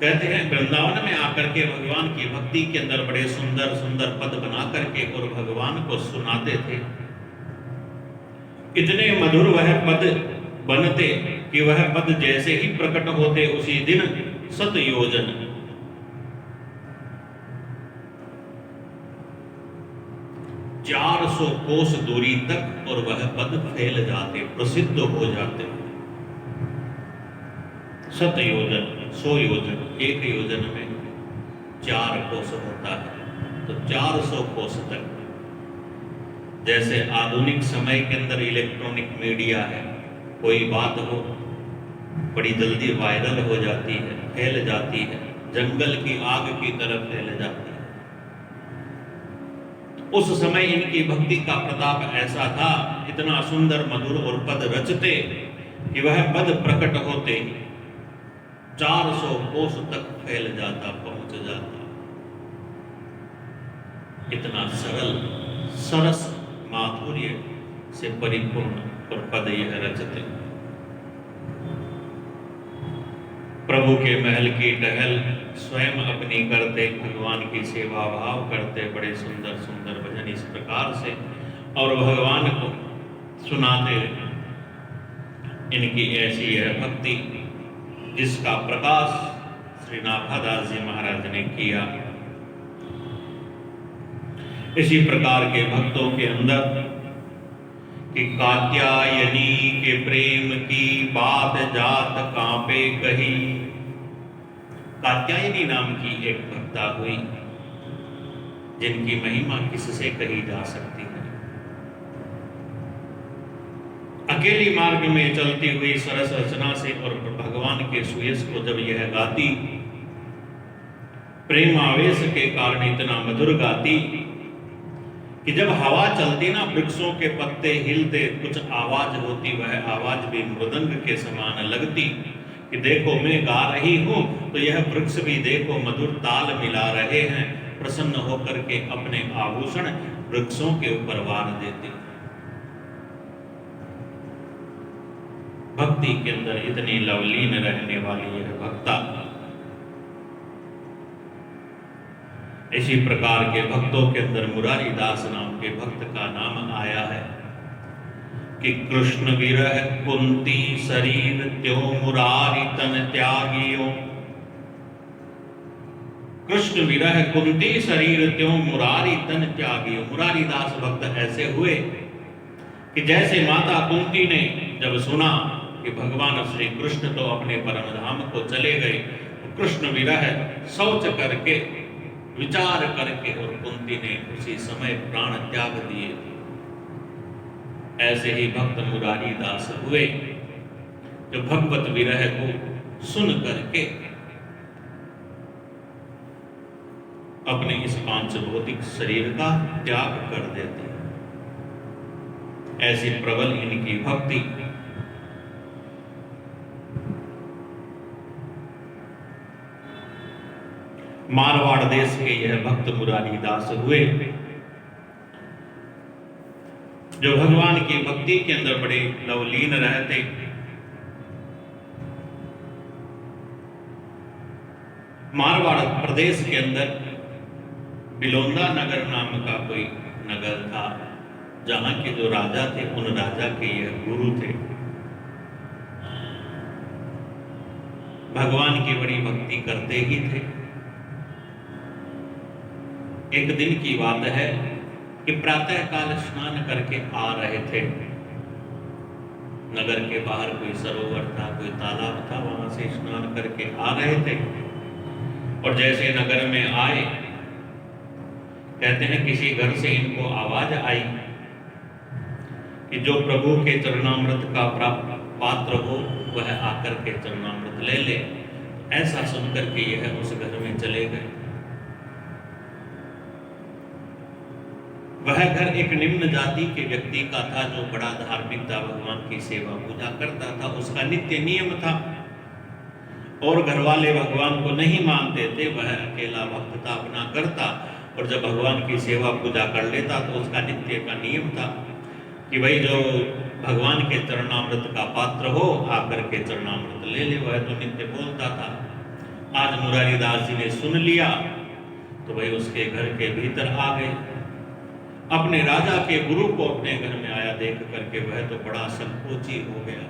कहते हैं वृंदावन में आकर के भगवान की भक्ति के अंदर बड़े सुंदर सुंदर पद बना करके और भगवान को सुनाते थे। इतने मधुर वह पद बनते कि वह पद जैसे ही प्रकट होते उसी दिन सत योजन 400 कोस दूरी तक और वह पद फैल जाते, प्रसिद्ध हो जाते। सत योजन 100 योजन, एक योजन में 4 कोस होता है, तो 400 कोस तक। जैसे आधुनिक समय के अंदर इलेक्ट्रॉनिक मीडिया है, कोई बात हो बड़ी जल्दी वायरल हो जाती है, फैल जाती है, जंगल की आग की तरह फैल जाती है। उस समय इनकी भक्ति का प्रताप ऐसा था, इतना सुंदर मधुर और पद रचते कि वह पद प्रकट होते 400 कोस तक फैल जाता, पहुंच जाता। इतना सरल सरस माधुर्य से परिपूर्ण और पद यह रचते। प्रभु के महल की टहल स्वयं अपनी करते, भगवान की सेवा भाव करते, बड़े सुंदर सुंदर भजन इस प्रकार से और भगवान को सुनाते। इनकी ऐसी यह भक्ति जिसका प्रकाश श्री नाभादास जी महाराज ने किया। इसी प्रकार के भक्तों के अंदर कि कात्यायनी के प्रेम की बात जात कांपे कही। कात्यायनी नाम की एक भक्ता हुई जिनकी महिमा किससे कही जा सकती है। अकेली मार्ग में चलती हुई सरस रचना से और भगवान के सुयश को जब यह गाती, प्रेम आवेश के कारण इतना मधुर गाती कि जब हवा चलती ना, वृक्षों के पत्ते हिलते, कुछ आवाज होती, वह आवाज भी मृदंग के समान लगती कि देखो मैं गा रही हूं तो यह वृक्ष भी देखो मधुर ताल मिला रहे हैं। प्रसन्न होकर के अपने आभूषण वृक्षों के ऊपर वार देते। भक्ति के अंदर इतनी लवलीन रहने वाली यह भक्ता। इसी प्रकार के भक्तों के अंदर मुरारी दास नाम के भक्त का नाम आया है कि कृष्ण विरह कुंती शरीर त्यों मुरारी तन त्यागियो। कृष्ण विरह कुंती शरीर त्यों मुरारी तन त्यागियो। मुरारी दास भक्त ऐसे हुए कि जैसे माता कुंती ने जब सुना कि भगवान श्री कृष्ण तो अपने परम धाम को चले गए, तो कृष्ण विरह शौच करके विचार करके और कुंती ने उसी समय प्राण त्याग दिए। ऐसे ही भक्त मुरारी दास हुए जो भगवत विरह को सुन करके अपने इस पांच भौतिक शरीर का त्याग कर देते। ऐसी प्रबल इनकी भक्ति। मारवाड़ देश के यह भक्त मुरारीदास हुए, जो भगवान की भक्ति के अंदर बड़े लवलीन रहते। मारवाड़ प्रदेश के अंदर बिलोंदा नगर नाम का कोई नगर था, जहां के जो राजा थे उन राजा के यह गुरु थे। भगवान की बड़ी भक्ति करते ही थे। एक दिन की बात है कि प्रातः काल स्नान करके आ रहे थे। नगर के बाहर कोई सरोवर था, कोई तालाब था, वहां से स्नान करके आ रहे थे। और जैसे नगर में आए, कहते हैं किसी घर से इनको आवाज आई कि जो प्रभु के चरणामृत का पात्र हो वह आकर के चरणामृत ले ले। ऐसा सुनकर के यह उस घर में चले गए। वह घर एक निम्न जाति के व्यक्ति का था, जो बड़ा धार्मिक था, भगवान की सेवा पूजा करता था, उसका नित्य नियम था। और घर वाले भगवान को नहीं मानते थे, वह अकेला भक्त था, अपना करता। और जब भगवान की सेवा पूजा कर लेता तो उसका नित्य का नियम था कि भाई जो भगवान के चरणामृत का पात्र हो आकर के चरणामृत ले ले। वह तो नित्य बोलता था। आज मुरारीदास जी ने सुन लिया तो भाई उसके घर के भीतर आ गए। अपने राजा के गुरु को अपने घर में आया देख करके वह तो बड़ा संकोची हो गया।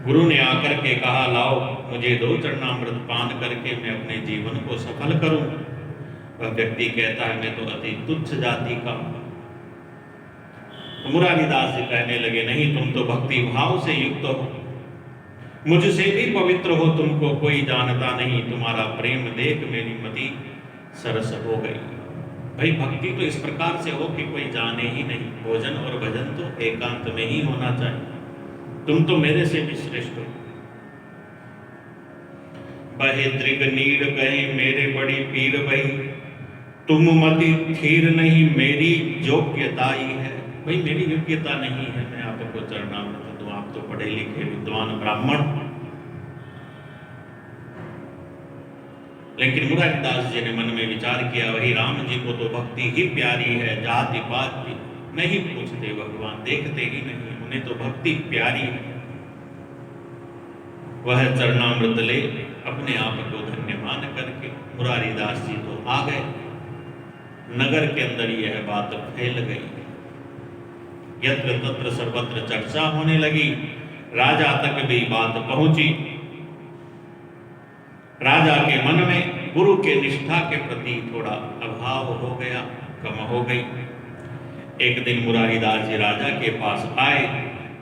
गुरु ने आकर के कहा, लाओ मुझे दो चरणामृत पान करके मैं अपने जीवन को सफल करूं। वह व्यक्ति कहता है, मैं तो अति तुच्छ जाति का हूं। तो मुरारीदास जी कहने लगे, नहीं, तुम तो भक्ति भाव से युक्त हो, मुझसे भी पवित्र हो, तुमको कोई जानता नहीं। तुम्हारा प्रेम देख मेरी मति सरस हो गई। भाई भक्ति तो इस प्रकार से हो कि कोई जाने ही नहीं। भोजन और भजन तो एकांत में ही होना चाहिए। तुम तो मेरे से भी श्रेष्ठ हो। बहे त्रिग नीर गए मेरे बड़ी पीर भई, तुम मति थीर नहीं मेरी योग्यताई है। भाई मेरी योग्यता नहीं है मैं आपको चरणामृत दूं, आप तो पढ़े लिखे विद्वान ब्राह्मण। लेकिन मुरारीदास जी ने मन में विचार किया, वही राम जी को तो भक्ति ही प्यारी है, जाति पात नहीं पूछते भगवान, देखते ही नहीं, उन्हें तो भक्ति प्यारी है। वह चरणामृत ले अपने आप को धन्य मान करके मुरारीदास जी तो आ गए। नगर के अंदर यह बात फैल गई, यत्र तत्र सर्वत्र चर्चा होने लगी। राजा तक भी बात पहुंची। राजा के मन में गुरु के निष्ठा के प्रति थोड़ा अभाव हो गया, कम हो गई। एक दिन मुरारीदास जी राजा के पास आए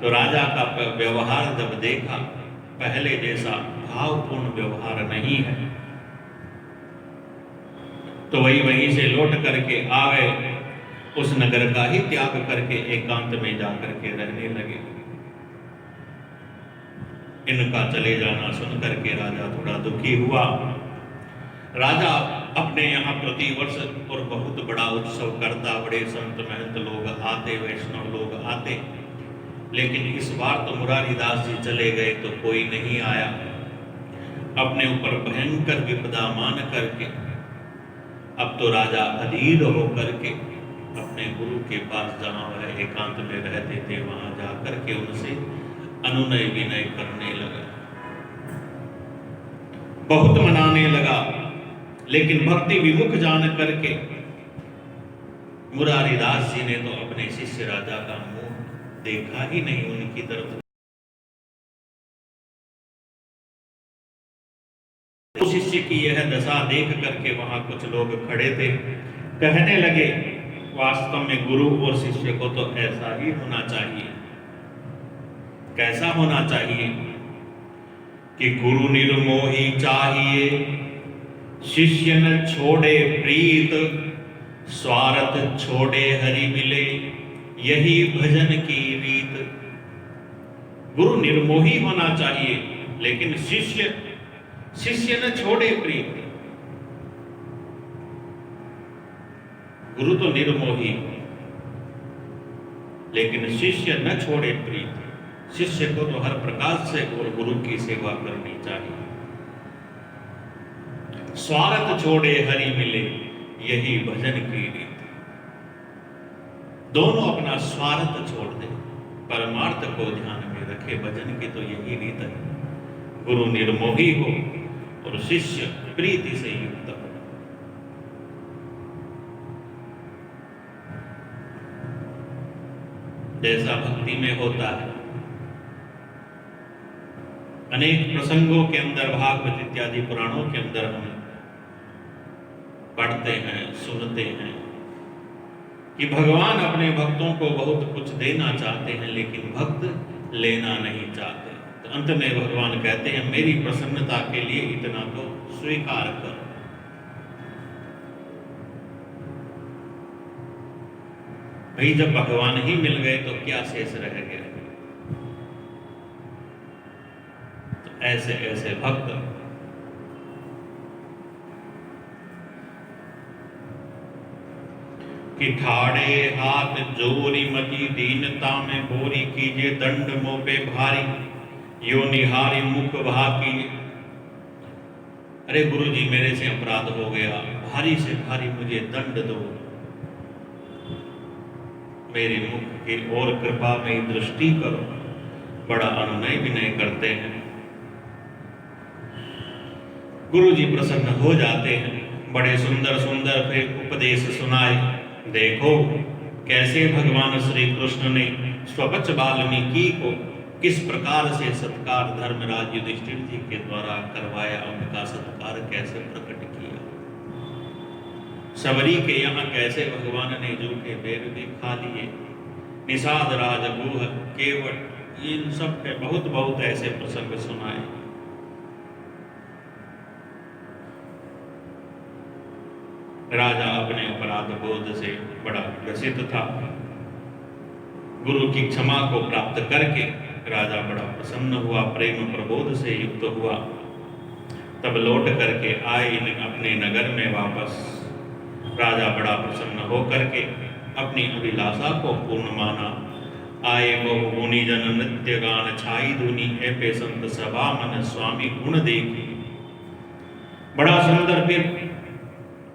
तो राजा का व्यवहार जब देखा, पहले जैसा भावपूर्ण व्यवहार नहीं है। तो वहीं से लौट करके आ गए, उस नगर का ही त्याग करके एकांत में जाकर के रहने लगे। इनका चले जाना सुन करके राजा थोड़ा दुखी हुआ। राजा अपने यहाँ प्रतिवर्ष और बहुत बड़ा उत्सव करता, बड़े संत महंत लोग आते, वैष्णव लोग आते। लेकिन इस बार तो मुरारीदास जी चले गए तो कोई नहीं आया। अपने ऊपर भयंकर विपदा मान करके अब तो राजा अधीर होकर के अपने गुरु के पास, जहाँ वह एकांत में रहते थे, वहां जाकर के उनसे अनुनय विनय करने लगा, बहुत मनाने लगा। लेकिन भक्ति विमुख जान करके मुरारीदास जी ने तो अपने शिष्य राजा का मुंह देखा ही नहीं उनकी तरफ। शिष्य की यह दशा देख करके वहां कुछ लोग खड़े थे, कहने लगे, वास्तव में गुरु और शिष्य को तो ऐसा ही होना चाहिए। कैसा होना चाहिए कि गुरु निर्मोही चाहिए, शिष्य न छोड़े प्रीत, स्वार्थ छोड़े हरि मिले, यही भजन की रीत। गुरु निर्मोही होना चाहिए, लेकिन शिष्य शिष्य न छोड़े प्रीत। गुरु तो निर्मोही, लेकिन शिष्य न छोड़े प्रीत। शिष्य को तो हर प्रकार से और गुरु की सेवा करनी चाहिए। स्वार्थ छोड़े हरि मिले, यही भजन की रीत। दोनों अपना स्वार्थ छोड़ दे, परमार्थ को ध्यान में रखे, भजन की तो यही रीत है। गुरु निर्मोही हो और शिष्य प्रीति से युक्त हो। जैसा भक्ति में होता है, अनेक प्रसंगों के अंदर, भागवत इत्यादि पुराणों के अंदर हम पढ़ते हैं, सुनते हैं कि भगवान अपने भक्तों को बहुत कुछ देना चाहते हैं, लेकिन भक्त लेना नहीं चाहते। तो अंत में भगवान कहते हैं, मेरी प्रसन्नता के लिए इतना तो स्वीकार करो। भाई जब भगवान ही मिल गए तो क्या शेष रह गया। तो ऐसे ऐसे भक्त कि ठाड़े हाथ जोरी मती दीनता में बोरी, कीजिए दंड मोह पे भारी, यो निहारी मुख भाकी। अरे गुरु जी मेरे से अपराध हो गया, भारी से भारी मुझे दंड दो, मेरे मुख की ओर कृपा में दृष्टि करो। बड़ा अनुनय विनय करते हैं। गुरु जी प्रसन्न हो जाते हैं, बड़े सुंदर सुंदर फिर उपदेश सुनाए। देखो कैसे भगवान श्री कृष्ण ने स्वपच वाल्मीकि को किस प्रकार से सत्कार धर्मराज युधिष्ठिर जी के द्वारा करवाया, उनका सत्कार कैसे प्रकट किया। सबरी के यहाँ कैसे भगवान ने जूठे बेर भी खा लिए, निषाद राज गुह केवट, इन सब के बहुत बहुत ऐसे प्रसंग सुनाए। राजा अपने अपराध बोध से बड़ा ग्रसित था। गुरु की क्षमा को प्राप्त करके राजा बड़ा प्रसन्न हुआ, प्रेम प्रबोध से युक्त हुआ। तब लौट करके आए अपने नगर में वापस। राजा बड़ा प्रसन्न हो करके अपनी अभिलाषा को पूर्ण माना। आए बहु गुणी जन नृत्य गान, छाई धुनी ऐपे संत सभा, मन स्वामी गुण देखी। बड़ा सुंदर फिर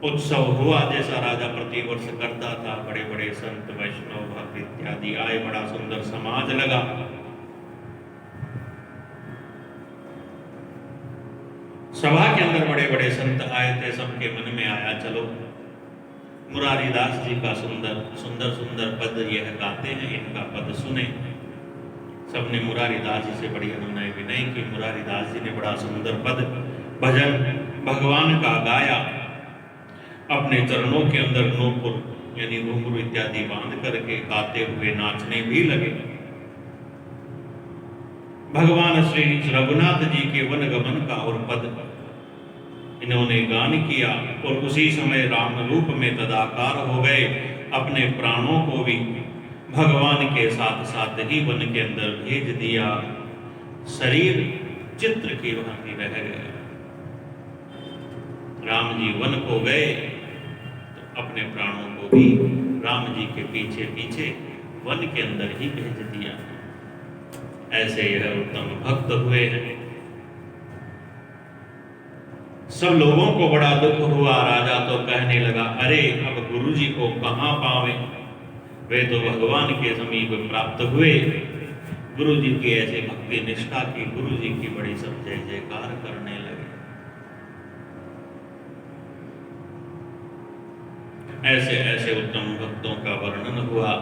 उत्सव हुआ, जैसा राजा प्रतिवर्ष करता था। बड़े बड़े संत वैष्णव भक्त इत्यादि आए, बड़ा सुंदर समाज लगा। सभा के अंदर बड़े बड़े संत आए थे। सबके मन में आया, चलो मुरारी दास जी का सुंदर सुंदर सुंदर पद यह गाते हैं, इनका पद सुने। सबने मुरारी दास जी से बड़ी अनुनय विनय की। मुरारी दास जी ने बड़ा सुंदर पद भजन भगवान का गाया। अपने चरणों के अंदर नूपुर यानी घुंघरू इत्यादि बांध करके गाते हुए नाचने भी लगे। भगवान श्री रघुनाथ जी के वन गमन का और पद इन्होंने गान किया और उसी समय राम रूप में तदाकार हो गए। अपने प्राणों को भी भगवान के साथ साथ ही वन के अंदर भेज दिया। शरीर चित्र की भांति रह गए। राम जी वन को गए तो अपने प्राणों को भी राम जी के पीछे पीछे वन के अंदर ही भेज दिया। ऐसे यह उत्तम भक्त हुए हैं। सब लोगों को बड़ा दुख हुआ। राजा तो कहने लगा, अरे अब गुरु जी को कहां पावे, वे तो भगवान के समीप प्राप्त हुए। गुरु जी की ऐसे भक्ति निष्ठा की, गुरु जी की बड़ी सब जय जयकार करने लगे। ऐसे ऐसे उत्तम भक्तों का वर्णन हुआ।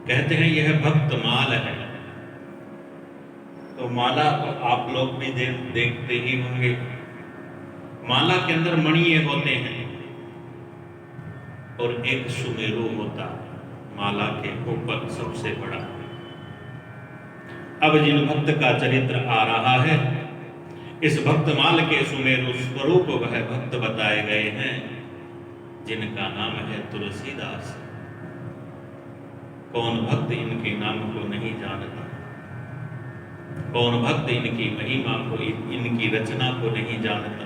कहते हैं यह भक्त माल है। तो माला तो आप लोग भी देखते ही होंगे। माला के अंदर मणिये होते हैं और एक सुमेरु होता माला के ऊपर सबसे बड़ा। अब जिन भक्त का चरित्र आ रहा है, इस भक्तमाल के सुमेरु स्वरूप वह भक्त बताए गए हैं जिनका नाम है तुलसीदास। कौन भक्त इनके नाम को नहीं जानता। कौन भक्त इनकी महिमा को, इनकी रचना को नहीं जानता।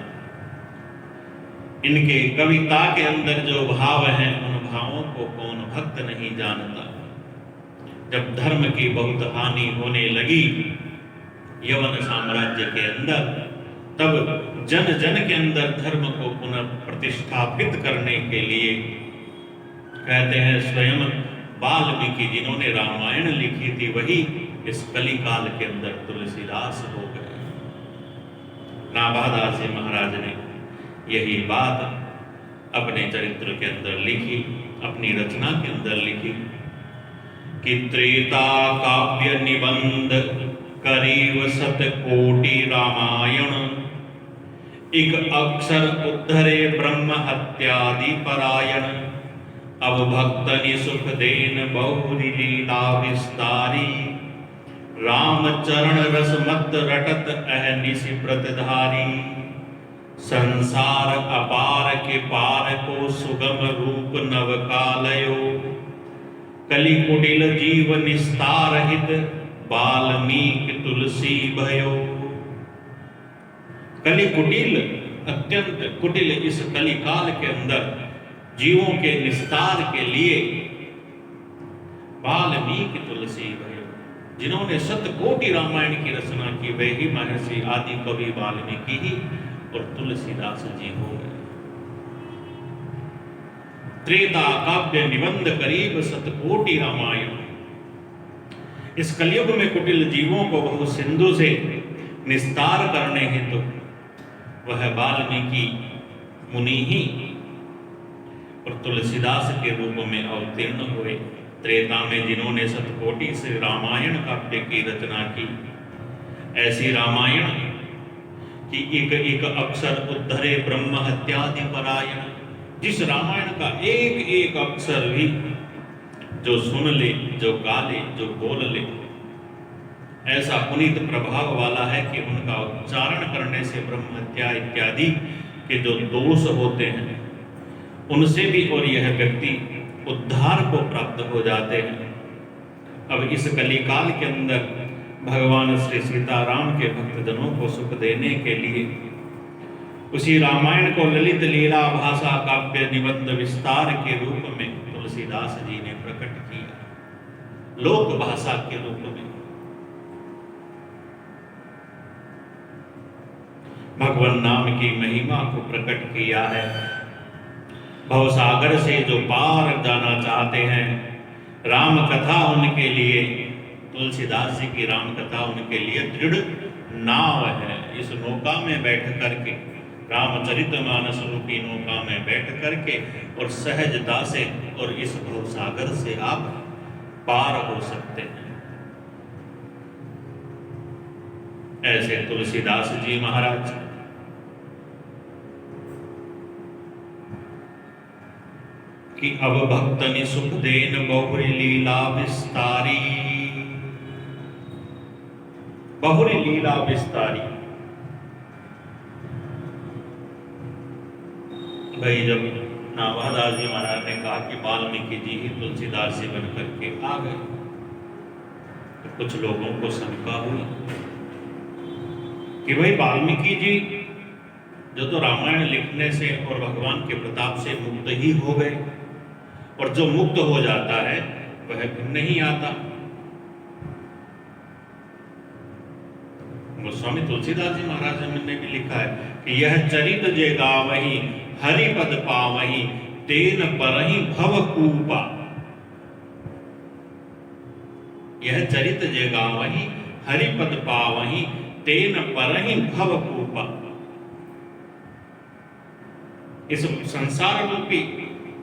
इनके कविता के अंदर जो भाव हैं उन भावों को कौन भक्त नहीं जानता। जब धर्म की बहुत हानि होने लगी यवन साम्राज्य के अंदर, तब जन जन के अंदर धर्म को पुनः प्रतिष्ठापित करने के लिए कहते हैं स्वयं वाल्मीकि जिन्होंने रामायण लिखी थी वही इस कलिकाल के अंदर तुलसीदास हो गए। नाभादास जी महाराज ने यही बात अपने चरित्र के अंदर लिखी, अपनी रचना के अंदर लिखी कि त्रेता काव्य निबंध करीब 7 कोटि रामायण, एक अक्षर उद्धरे ब्रह्म हत्यादि परायण, अब भक्तनि सुख देन बहुरी लीला विस्तारी, राम चरण रस मत रटत अहनिशि व्रतधारी, संसार अपार के पार को सुगम रूप नव कालयो, कलि कुटिल जीव निस्तार हित वाल्मीकि तुलसी भयो। कलि कुटिल, अत्यंत कुटिल इस कलिकाल के अंदर जीवों के निस्तार के लिए वाल्मीकि तुलसी भयो, जिन्होंने 7 कोटि रामायण की रचना की वे ही महर्षि आदि कवि वाल्मीकि ही और तुलसीदास जी हो गए। त्रेता काव्य निबंध करीब 7 कोटि रामायण। इस कलयुग में कुटिल जीवों को बहु सिंधु से निस्तार करने हेतु वह वाल्मीकि मुनि ही और तुलसीदास के रूप में अवतीर्ण हुए। त्रेता में जिन्होंने 7 कोटि से रामायण काव्य की रचना की, ऐसी रामायण कि एक एक अक्षर उद्धरे ब्रह्म हत्यादि परायण, जिस रामायण का एक एक अक्षर भी जो सुन ले, जो गा ले, जो बोल ले, ऐसा पुनीत प्रभाव वाला है कि उनका उच्चारण करने से ब्रह्म हत्या इत्यादि के जो दोष होते हैं उनसे भी और यह व्यक्ति उद्धार को प्राप्त हो जाते हैं। अब इस कलिकाल के अंदर भगवान श्री सीताराम के भक्तजनों को सुख देने के लिए उसी रामायण को ललित लीला भाषा काव्य निबंध विस्तार के रूप में तुलसीदास जी ने प्रकट किया, लोक भाषा के रूप में। भगवान नाम की महिमा को प्रकट किया है। भवसागर से जो पार जाना चाहते हैं, राम कथा उनके लिए, तुलसीदास जी की राम कथा उनके लिए दृढ़ नाव है। इस नौका में बैठ करके, रामचरितमानस रूपी नौका में बैठ करके और सहजता से और इस भवसागर से आप पार हो सकते हैं। ऐसे तुलसीदास जी महाराज कि अब भक्तनि सुख देन बहुरी लीला विस्तारी, बहुरी लीला विस्तारी। भाई जब नाभादास जी महाराज ने कहा कि वाल्मीकि जी ही तुलसीदास जी बन करके आ गए, तो कुछ लोगों को शंका हुई कि भाई वाल्मीकि जी जो तो रामायण लिखने से और भगवान के प्रताप से मुक्त ही हो गए, और जो मुक्त हो जाता है वह फिर नहीं आता। गोस्वामी तुलसीदास जी महाराज ने भी लिखा है कि यह चरित जे गावहि हरिपद पावहि तेन परहि भव कूपा। यह चरित जे गावहि हरिपद पावहि तेन परहि भव कूपा। इस संसार रूपी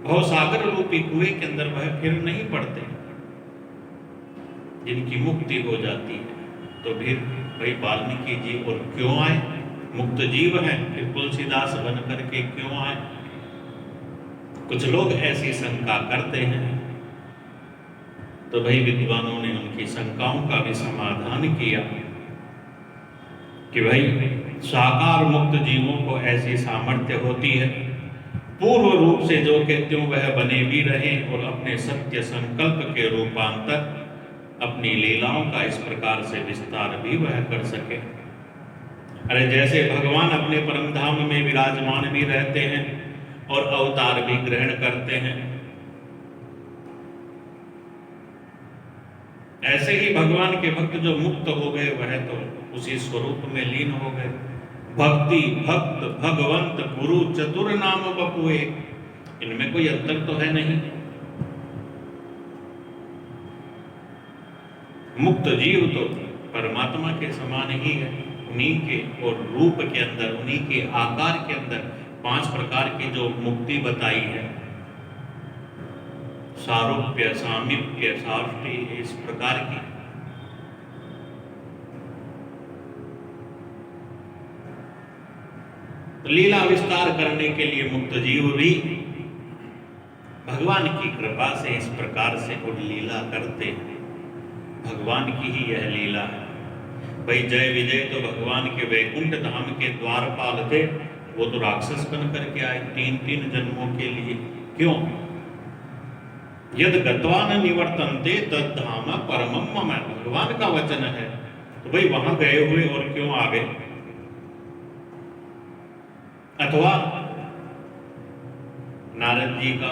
भवसागर रूपी कुएं के अंदर वह फिर नहीं पड़ते, जिनकी मुक्ति हो जाती है। तो फिर भाई वाल्मीकि जी और क्यों आए? मुक्त जीव हैं, फिर तुलसीदास बन करके क्यों आए? कुछ लोग ऐसी शंका करते हैं। तो भाई विद्वानों ने उनकी शंकाओं का भी समाधान किया कि भाई साकार मुक्त जीवों को ऐसी सामर्थ्य होती है, पूर्व रूप से जो कहते हो वह बने भी रहे और अपने सत्य संकल्प के रूपांतर अपनी लीलाओं का इस प्रकार से विस्तार भी वह कर सके। अरे जैसे भगवान अपने परम धाम में विराजमान भी रहते हैं और अवतार भी ग्रहण करते हैं, ऐसे ही भगवान के भक्त जो मुक्त हो गए वह तो उसी स्वरूप में लीन हो गए। भक्ति भक्त भगवंत गुरु चतुर नाम बपुए, इनमें कोई अंतर तो है नहीं। मुक्त जीव तो परमात्मा के समान ही है, उन्हीं के और रूप के अंदर, उन्हीं के आकार के अंदर 5 प्रकार की जो मुक्ति बताई है, सारूप्य सामीप्य साष्टी, इस प्रकार की। तो लीला विस्तार करने के लिए मुक्त जीव भी भगवान की कृपा से इस प्रकार से उन लीला करते हैं। भगवान की ही यह लीला है। भाई जय विजय तो भगवान के वैकुंठ धाम के द्वारपाल थे, वो तो राक्षस बन करके आए 3-3 जन्मों के लिए। क्यों? यद गत्वा न निवर्तन्ते तद धाम परमम मम, भगवान का वचन है। तो भाई वहां गए हुए और क्यों आ गए? अथवा नारद जी का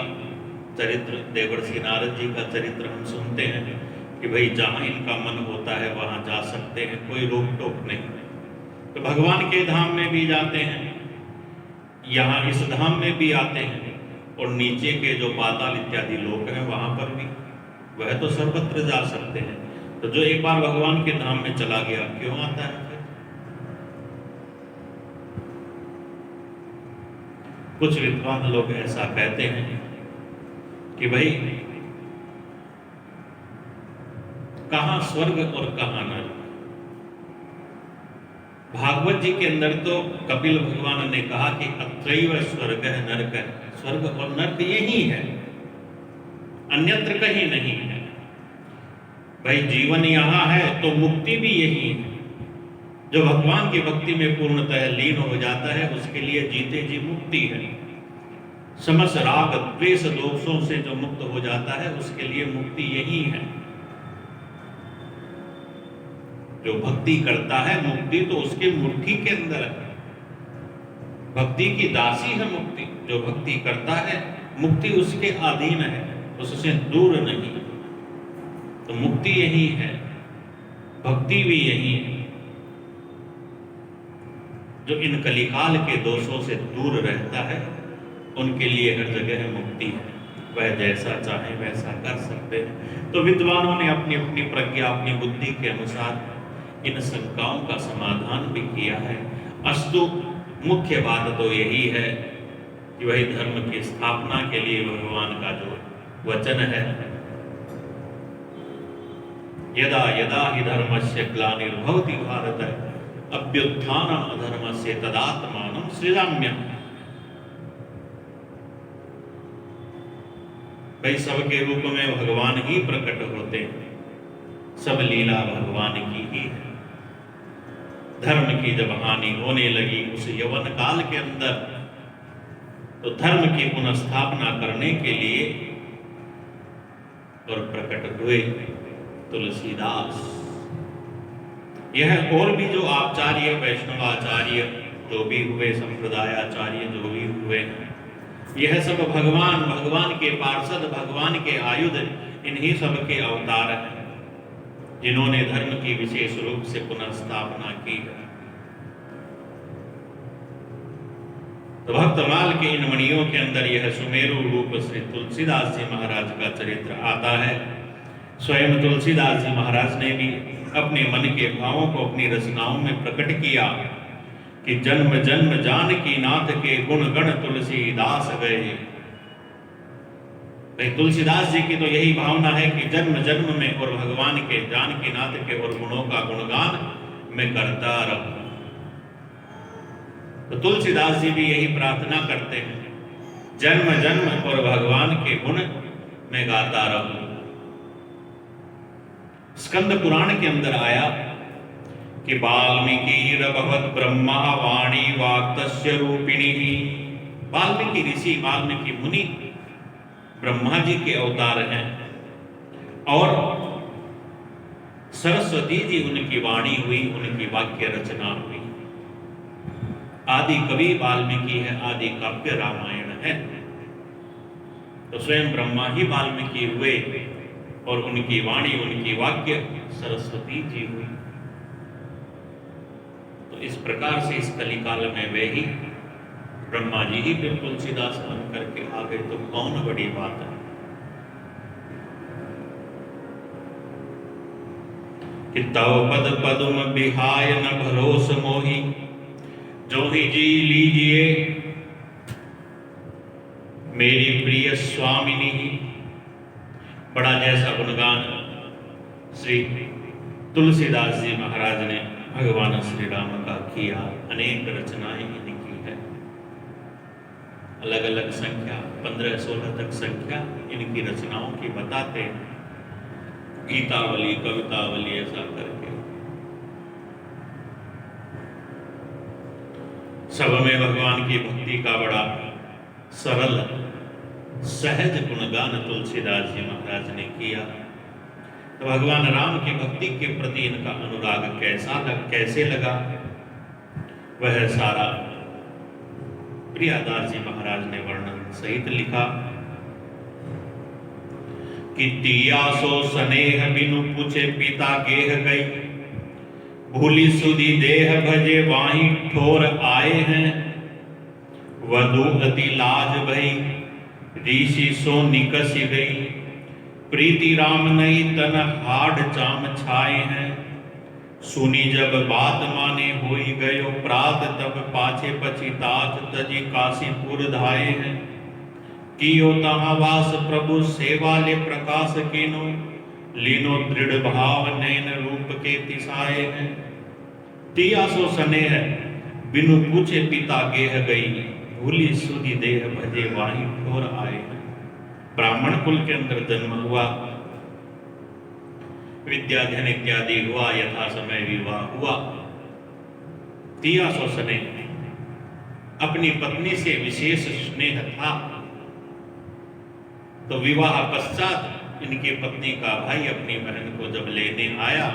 चरित्र, देवर्षि नारद जी का चरित्र हम सुनते हैं कि भाई जहां इनका मन होता है वहां जा सकते हैं, कोई रोक टोक नहीं। तो भगवान के धाम में भी जाते हैं, यहाँ इस धाम में भी आते हैं, और नीचे के जो पाताल इत्यादि लोक हैं वहां पर भी, वह तो सर्वत्र जा सकते हैं। तो जो एक बार भगवान के धाम में चला गया क्यों आता है? कुछ विद्वान लोग ऐसा कहते हैं कि भाई कहां स्वर्ग और कहां नरक। भागवत जी के अंदर तो कपिल भगवान ने कहा कि अत्रैव स्वर्ग है नरक है, स्वर्ग और नरक यही है, अन्यत्र कहीं नहीं है। भाई जीवन यहां है तो मुक्ति भी यही है। जो भगवान की भक्ति में पूर्णतः लीन हो जाता है उसके लिए जीते जी मुक्ति है। समस्त राग द्वेष दोषों से जो मुक्त हो जाता है उसके लिए मुक्ति यही है। जो भक्ति करता है मुक्ति तो उसके मुट्ठी के अंदर है, भक्ति की दासी है मुक्ति। जो भक्ति करता है मुक्ति उसके अधीन है, उससे दूर नहीं। तो मुक्ति यही है, भक्ति भी यही है। जो इन कलिकाल के दोषों से दूर रहता है उनके लिए हर जगह मुक्ति है, वह जैसा चाहे वैसा कर सकते हैं। तो विद्वानों ने अपनी अपनी प्रज्ञा, अपनी बुद्धि के अनुसार इन शंकाओं का समाधान भी किया है। अस्तु मुख्य बात तो यही है कि वही धर्म की स्थापना के लिए भगवान का जो वचन है, यदा यदा हि धर्मस्य ग्लानिर्भवति भारत अभ्युत्थानम् अधर्मस्य तदात्मानं सृजाम्यहम्। भाई सबके रूप में भगवान ही प्रकट होते हैं, सब लीला भगवान की ही है। धर्म की जब हानि होने लगी उस यवन काल के अंदर, तो धर्म की पुनर्स्थापना करने के लिए और प्रकट हुए तुलसीदास। यह और भी जो आचार्य वैष्णवाचार्य जो भी हुए, संप्रदायाचार्य जो भी हुए, यह सब भगवान के पार्षद, भगवान के आयुध, इन्हीं सब के अवतार हैं जिन्होंने धर्म की विशेष रूप से पुनर्स्थापना की है। तो भक्तमाल के इन मणियों के अंदर यह सुमेरु रूप श्री तुलसीदास जी महाराज का चरित्र आता है। स्वयं तुलसीदास जी महाराज ने भी अपने मन के भावों को अपनी रचनाओं में प्रकट किया कि जन्म जन्म जानकी नाथ के गुण गण तुलसीदास गए। भाई तुलसीदास जी की तो यही भावना है कि जन्म जन्म में और भगवान के, जानकी नाथ के और गुणों का गुणगान मैं करता रहूं। तो तुलसीदास जी भी यही प्रार्थना करते हैं, जन्म जन्म और भगवान के गुण मैं गाता रहूं। स्कंद पुराण के अंदर आया कि वाल्मीकि भगवत ब्रह्मा वाणी वाक्तस्य रूपिणी। वाल्मीकि ऋषि, वाल्मीकि मुनि ब्रह्मा जी के अवतार हैं, और सरस्वती जी उनकी वाणी हुई, उनकी वाक्य रचना हुई। आदि कवि वाल्मीकि है, आदि काव्य रामायण है। तो स्वयं ब्रह्मा ही वाल्मीकि हुए और उनकी वाणी, उनकी वाक्य सरस्वती जी हुई। तो इस प्रकार से इस कलिकाल में वे ही ब्रह्मा जी ही फिर तुलसीदास बन करके आ गए, तो कौन बड़ी बात है कि तव पद पदुम बिहाय न भरोस मोही, जो ही जी लीजिए मेरी प्रिय स्वामिनी। बड़ा जैसा गुणगान श्री तुलसीदास जी महाराज ने भगवान श्री राम का किया। अनेक रचनाएं इनकी है, अलग अलग संख्या 15-16 तक संख्या इनकी रचनाओं की बताते हैं, गीतावली, कवितावली ऐसा करके। सब में भगवान की भक्ति का बड़ा सरल सहज गुणगान तुलसीदास जी महाराज ने किया। तो भगवान राम की भक्ति के प्रति इनका अनुराग कैसे लगा, वह सारा प्रियादास जी महाराज ने वर्णन सहित लिखा कि तिया सो स्नेह बिनु पूछे पिता गेह गई, भूली सुधी देह भजे वाही ठोर आए हैं। वधु अति लाज भई ऋषि सो निकसी गई, प्रीति राम नहीं तन हाड चाम छाए हैं। सुनी जब बात माने होई गयो प्रात, तब पाछे पछितात तजी काशीपुर धाये हैं। कियो तहाँ वास प्रभु सेवा ले प्रकाश कीनो, लीनो दृढ़ भाव नैन रूप के तिसाए हैं। तिया सो स्नेह बिनु पूछे पिता गेह गई, भूली सुधी देह भजे वाही ठोर आए। ब्राह्मण कुल के अंदर जन्म हुआ, विद्याध्ययन इत्यादि हुआ, यथा समय विवाह हुआ। तिया सो स्नेह, अपनी पत्नी से विशेष स्नेह था। तो विवाह पश्चात इनकी पत्नी का भाई अपनी बहन को जब लेने आया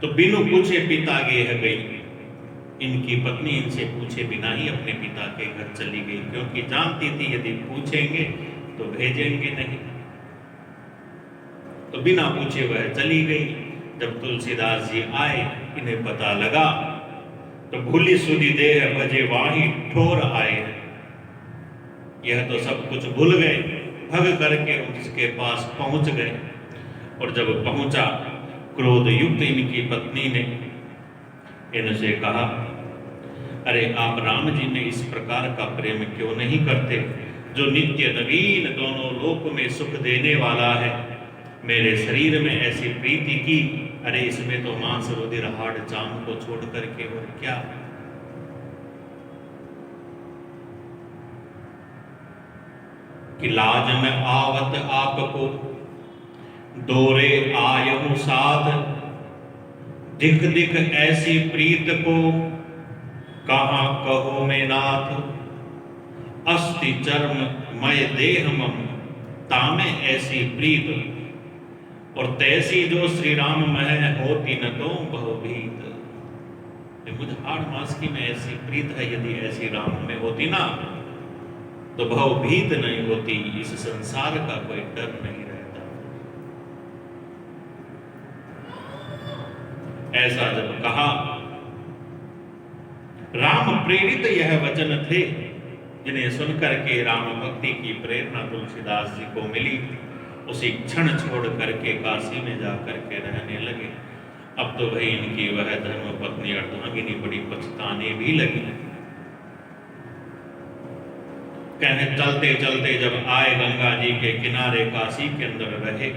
तो बिनु पूछे पिता गेह गई। इनकी पत्नी इनसे पूछे बिना ही अपने पिता के घर चली गई, क्योंकि जानती थी यदि पूछेंगे तो भेजेंगे नहीं। तो बिना पूछे वह चली गई। जब तुलसीदास जी आए, इन्हें पता लगा, तो भूली सुधी देह भजे वाही ठोर आए। यह तो सब कुछ भूल गए, भग करके उसके पास पहुंच गए। और जब पहुंचा, क्रोध युक्त इनकी पत्नी ने इनसे कहा, अरे आप राम जी ने इस प्रकार का प्रेम क्यों नहीं करते, जो नित्य नवीन दोनों लोक में सुख देने वाला है। मेरे शरीर में ऐसी प्रीति की, अरे इसमें तो मांस रुधिर हाड़ चाम को छोड़ करके और क्या। कि लाज में आवत आपको दोरे आयहु साथ, दिख दिख ऐसी प्रीत को कहाँ कहो में नाथ। अस्ति चर्म मय देह मम तामे ऐसी प्रीत, और तैसी जो श्री राम मह होती न तो बहुभीत। मुझ हाड़ मास की में ऐसी प्रीत है, यदि ऐसी राम में होती ना तो भवभीत नहीं होती, इस संसार का कोई डर नहीं रहता। ऐसा जब कहा, राम प्रेरित यह वचन थे, जिन्हें सुनकर के राम भक्ति की प्रेरणा तुलसीदास जी को मिली। उसी क्षण छोड़ करके काशी में जाकर के रहने लगे। अब तो भाई इनकी वह धर्म पत्नी अर्धांगिनी बड़ी पछताने भी लगी। कहने चलते चलते जब आए गंगा जी के किनारे, काशी के अंदर रहे,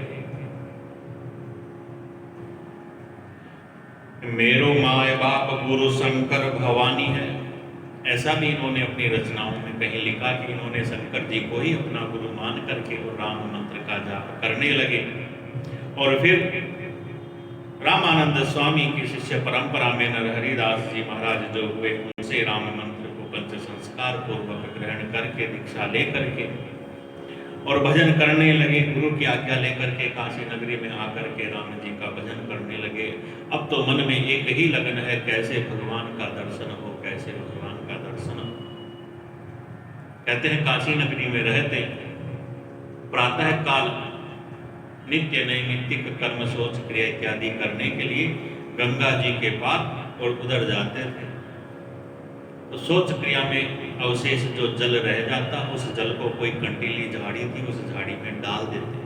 मेरो माय बाप गुरु शंकर भवानी है। ऐसा भी इन्होंने अपनी रचनाओं में कहीं लिखा कि इन्होंने शंकर जी को ही अपना गुरु मान करके और राम मंत्र का जाप करने लगे। और फिर रामानंद स्वामी की शिष्य परंपरा में नरहरिदास जी महाराज जो हुए, उनसे राम मंत्र को पंच संस्कार पूर्वक ग्रहण करके दीक्षा ले करके और भजन करने लगे। गुरु की आज्ञा लेकर के काशी नगरी में आकर के राम जी का भजन करने लगे। अब तो मन में एक ही लगन है, कैसे भगवान का दर्शन हो, कैसे भगवान का दर्शन हो। कहते हैं काशी नगरी में रहते प्रातः काल नित्य नैमित्तिक कर्म सोच क्रिया इत्यादि करने के लिए गंगा जी के पार और उधर जाते थे। तो सोच क्रिया में अवशेष जो जल रह जाता, उस जल को कोई कंटीली झाड़ी थी, उस झाड़ी में डाल देते।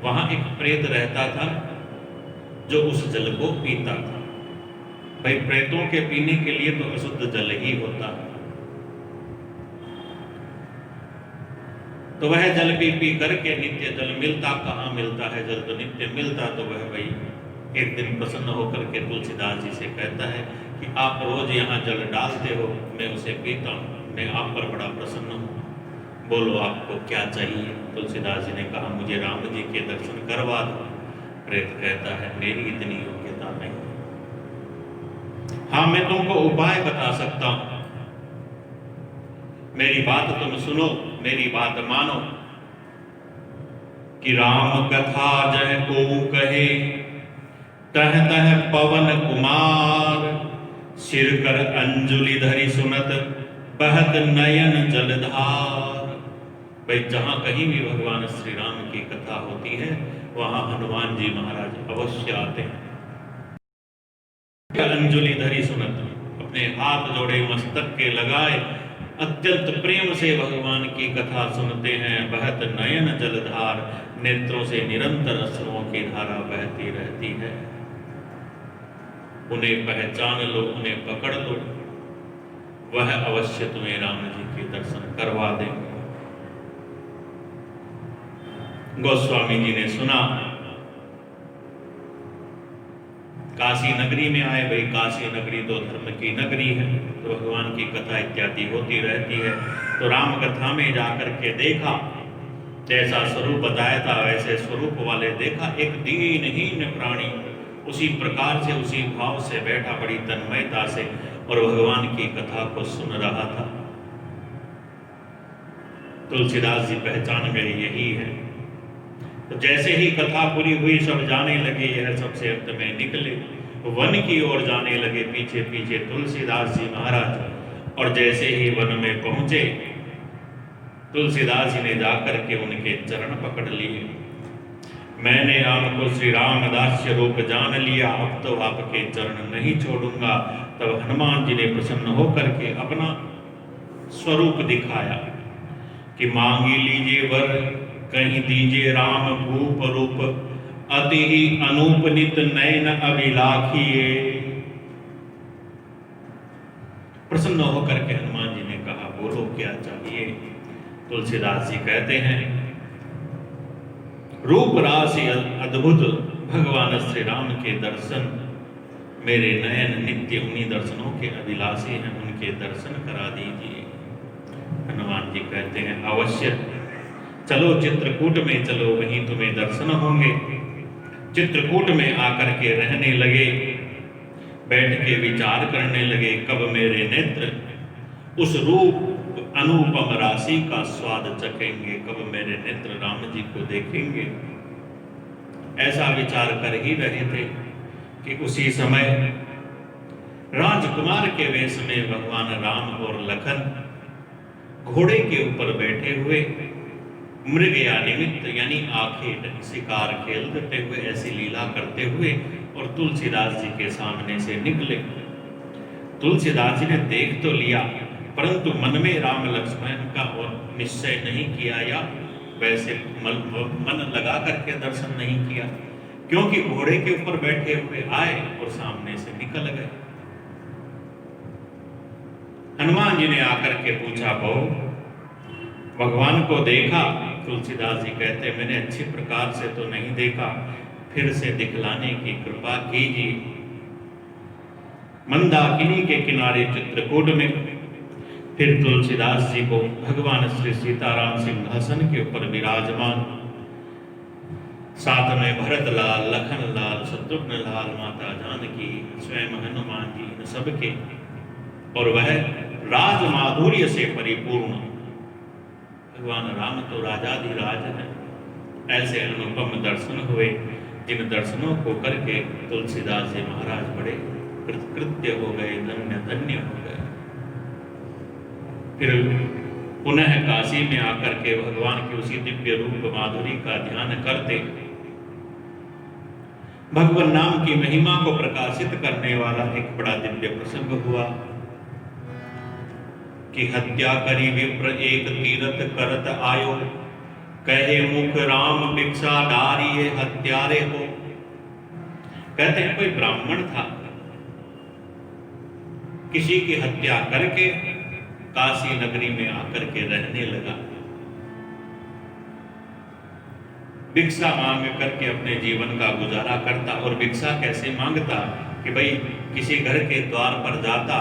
वहां एक प्रेत रहता था जो उस जल को पीता था। भाई प्रेतों के पीने के लिए तो अशुद्ध जल ही होता है। तो वह जल पी पी करके नित्य जल मिलता, कहाँ मिलता है जल, तो नित्य मिलता। तो वह भाई एक दिन प्रसन्न होकर के तुलसीदास जी से कहता है कि आप रोज यहाँ जल डालते हो, मैं उसे पीता हूँ, मैं आप पर बड़ा प्रसन्न हूँ, बोलो आपको क्या चाहिए। तुलसीदास जी ने कहा मुझे राम जी के दर्शन करवा दो। प्रेत कहता है मेरी इतनी योग्यता नहीं, हाँ मैं तुमको उपाय बता सकता हूँ, मेरी बात तुम सुनो, मेरी बात मानो। कि राम कथा जह को कहे तह तह पवन कुमार, सिर कर अंजुलि धरि सुनत बहत नयन जलधार। भाई जहां कहीं भी भगवान श्री राम की कथा होती है वहां हनुमान जी महाराज अवश्य आते हैं। अंजुलि धरि सुनत, अपने हाथ जोड़े मस्तक के लगाए अत्यंत प्रेम से भगवान की कथा सुनते हैं। बहत नयन जलधार, नेत्रों से निरंतर अश्रुओं की धारा बहती रहती है। उन्हें पहचान लो, उन्हें पकड़ लो, वह अवश्य तुम्हें राम जी के दर्शन करवा देंगे। गोस्वामी जी ने सुना, काशी नगरी में आए। भाई काशी नगरी तो धर्म की नगरी है, तो भगवान की कथा इत्यादि होती रहती है। तो राम कथा में जाकर के देखा, जैसा स्वरूप बताया था वैसे स्वरूप वाले देखा, एक दीनहीन प्राणी उसी प्रकार से उसी भाव से बैठा बड़ी तन्मयता से और भगवान की कथा को सुन रहा था। तुलसीदास जी पहचान गए यही है। तो जैसे ही कथा पूरी हुई सब जाने लगे, यह सबसे अंत में निकले वन की ओर जाने लगे, पीछे पीछे तुलसीदास जी महाराज। और जैसे ही वन में पहुंचे तुलसीदास जी ने जाकर के उनके चरण पकड़ लिए। मैंने आपको श्री रामदास्य रूप जान लिया, अब तो आपके चरण नहीं छोड़ूंगा। तब हनुमान जी ने प्रसन्न होकर के अपना स्वरूप दिखाया कि मांगी लीजिए वर, कहीं दीजिए राम भूप रूप, अति ही अनूप नित नयन अभिलाखिए। प्रसन्न होकर के हनुमान जी ने कहा बोलो क्या चाहिए। तुलसीदास जी कहते हैं रूप राशि अद्भुत भगवान श्री राम के दर्शन, मेरे नयन नित्य उन्हीं दर्शनों के अभिलाषी हैं, उनके दर्शन करा दीजिए। हनुमान जी कहते हैं अवश्य, चलो चित्रकूट में चलो, वहीं तुम्हें दर्शन होंगे। चित्रकूट में आकर के रहने लगे, बैठ के विचार करने लगे, कब मेरे नेत्र उस रूप अनुपम राशि का स्वाद चखेंगे, कब मेरे नेत्र राम जी को देखेंगे। ऐसा विचार कर ही रहे थे कि उसी समय राजकुमार के वेश में भगवान राम और लखन घोड़े के ऊपर बैठे हुए मृग या निमित्त यानी आखेट शिकार खेलते हुए, ऐसी लीला करते हुए और तुलसीदास जी के सामने से निकले। तुलसीदास जी ने देख तो लिया, परंतु मन में राम लक्ष्मण का और निश्चय नहीं किया या वैसे मन लगा करके दर्शन नहीं किया, क्योंकि घोड़े के ऊपर बैठे हुए आए और सामने से निकल गए। हनुमान जी ने आकर के पूछा बहु भगवान को देखा? तुलसीदास जी कहते मैंने अच्छी प्रकार से तो नहीं देखा, फिर से दिखलाने की कृपा कीजिए। मंदाकिनी के किनारे चित्रकूट में फिर तुलसीदास जी को भगवान श्री सीताराम सिंहासन के ऊपर विराजमान, साथ में भरत लाल, लखन लाल, शत्रुघ्न लाल, माता जानकी, स्वयं हनुमान जी, इन सबके, और वह राज माधुर्य से परिपूर्ण भगवान राम तो राजाधिराज हैं। ऐसे अनुपम दर्शन हुए, जिन दर्शनों को करके तुलसीदास जी महाराज बड़े कृतकृत्य हो गए, धन्य धन्य हो गए। फिर पुनः काशी में आकर के भगवान की उसी दिव्य रूप माधुरी का ध्यान करते, भगवान नाम की महिमा को प्रकाशित करने वाला एक बड़ा दिव्य प्रसंग हुआ कि हत्या करी विप्र एक तीरथ करत आयो, कहे मुख राम भिक्षा डारिये हत्यारे हो। कहते हैं कोई ब्राह्मण था, किसी की हत्या करके काशी नगरी में आकर के रहने लगा, भिक्षा मांग करके अपने जीवन का गुजारा करता। और भिक्षा कैसे मांगता कि भाई किसी घर के द्वार पर जाता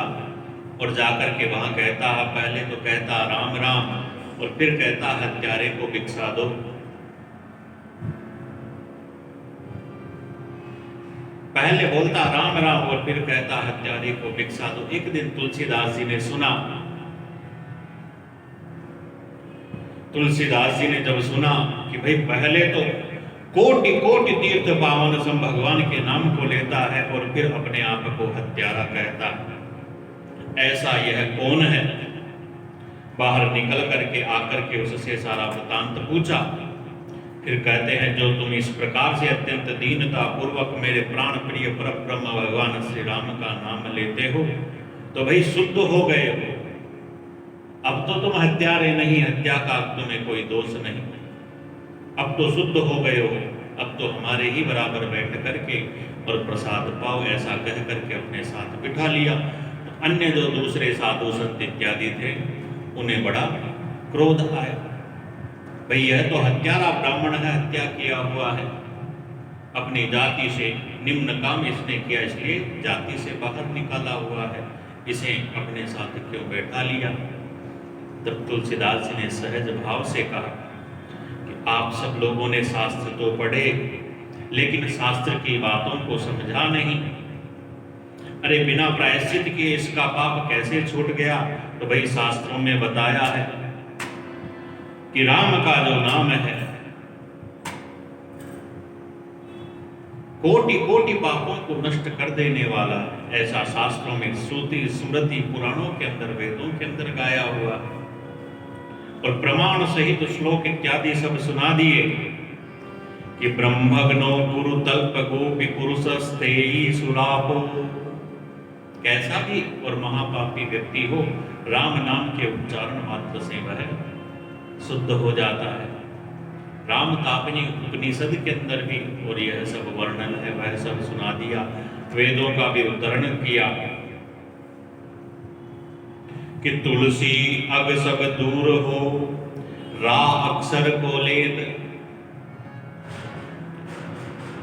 और जाकर के वहां कहता, पहले तो कहता राम राम और फिर कहता हत्यारे को भिक्षा दो। पहले बोलता राम राम और फिर कहता हत्यारे को भिक्षा दो। एक दिन तुलसीदास जी ने सुना, तुलसीदास जी ने जब सुना कि भाई पहले तो कोटि कोटि तीर्थ पावन सम भगवान के नाम को लेता है और फिर अपने आप को हत्यारा कहता है, ऐसा यह कौन है। बाहर निकल करके आकर के उससे सारा वृतांत पूछा। फिर कहते हैं जो तुम इस प्रकार से अत्यंत दीनता पूर्वक मेरे प्राण प्रिय परब्रह्म भगवान श्री राम का नाम लेते हो तो भाई शुद्ध हो गए हो। अब तो तुम हत्यारे नहीं, हत्या का तुम्हें कोई दोष नहीं, अब तो शुद्ध हो गए हो, अब तो हमारे ही बराबर बैठ करके और प्रसाद पाओ, ऐसा कह करके अपने साथ बिठा लिया। अन्य जो दूसरे साधु संत इत्यादि थे उन्हें बड़ा क्रोध आया, भाई यह तो हत्यारा ब्राह्मण है, हत्या किया हुआ है, अपनी जाति से निम्न काम इसने किया, इसलिए जाति से बाहर निकाला हुआ है, इसे अपने साथ क्यों बैठा लिया। तब तुलसीदास जी ने सहज भाव से कहा कि आप सब लोगों ने शास्त्र तो पढ़े लेकिन शास्त्र की बातों को समझा नहीं। अरे बिना प्रायश्चित किए इसका पाप कैसे छूट गया। तो भाई शास्त्रों में बताया है कि राम का जो नाम है कोटि कोटि पापों को नष्ट कर देने वाला, ऐसा शास्त्रों में श्रुति स्मृति पुराणों के अंदर वेदों के अंदर गाया हुआ और प्रमाण सहित श्लोक इत्यादि सब सुना दिए कि ब्रह्मग्नो गुरु तल्प गोपी पुरुषस्तेयी सुरापो। कैसा भी और महापापी व्यक्ति हो, राम नाम के उच्चारण मात्र से वह शुद्ध हो जाता है। राम तापनी उपनिषद के अंदर भी और यह सब वर्णन है, वह सब सुना दिया, वेदों का भी उद्धरण किया कि तुलसी अग सब दूर हो, रा अक्षर को लेत,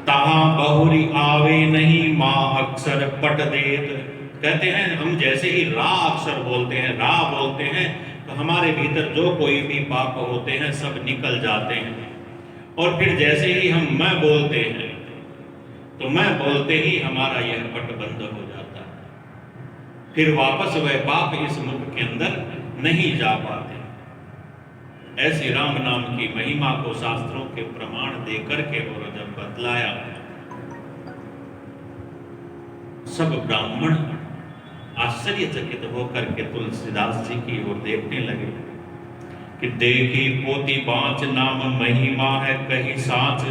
तहां बहुरी आवे नहीं, मां अक्षर पट देत। कहते हैं हम जैसे ही रा अक्षर बोलते हैं, रा बोलते हैं, तो हमारे भीतर जो कोई भी पाप होते हैं सब निकल जाते हैं। और फिर जैसे ही हम मैं बोलते हैं तो मैं बोलते ही हमारा यह पट बंद हो जाता है, फिर वापस वह पाप इस मुख के अंदर नहीं जा पाते। ऐसी राम नाम की महिमा को शास्त्रों के प्रमाण देकर के और जब बतलाया, सब ब्राह्मण आश्चर्यचकित होकर के तुलसीदास जी की ओर देखने लगे कि देखी पोती बाँच नाम महिमा है कहीं साँच,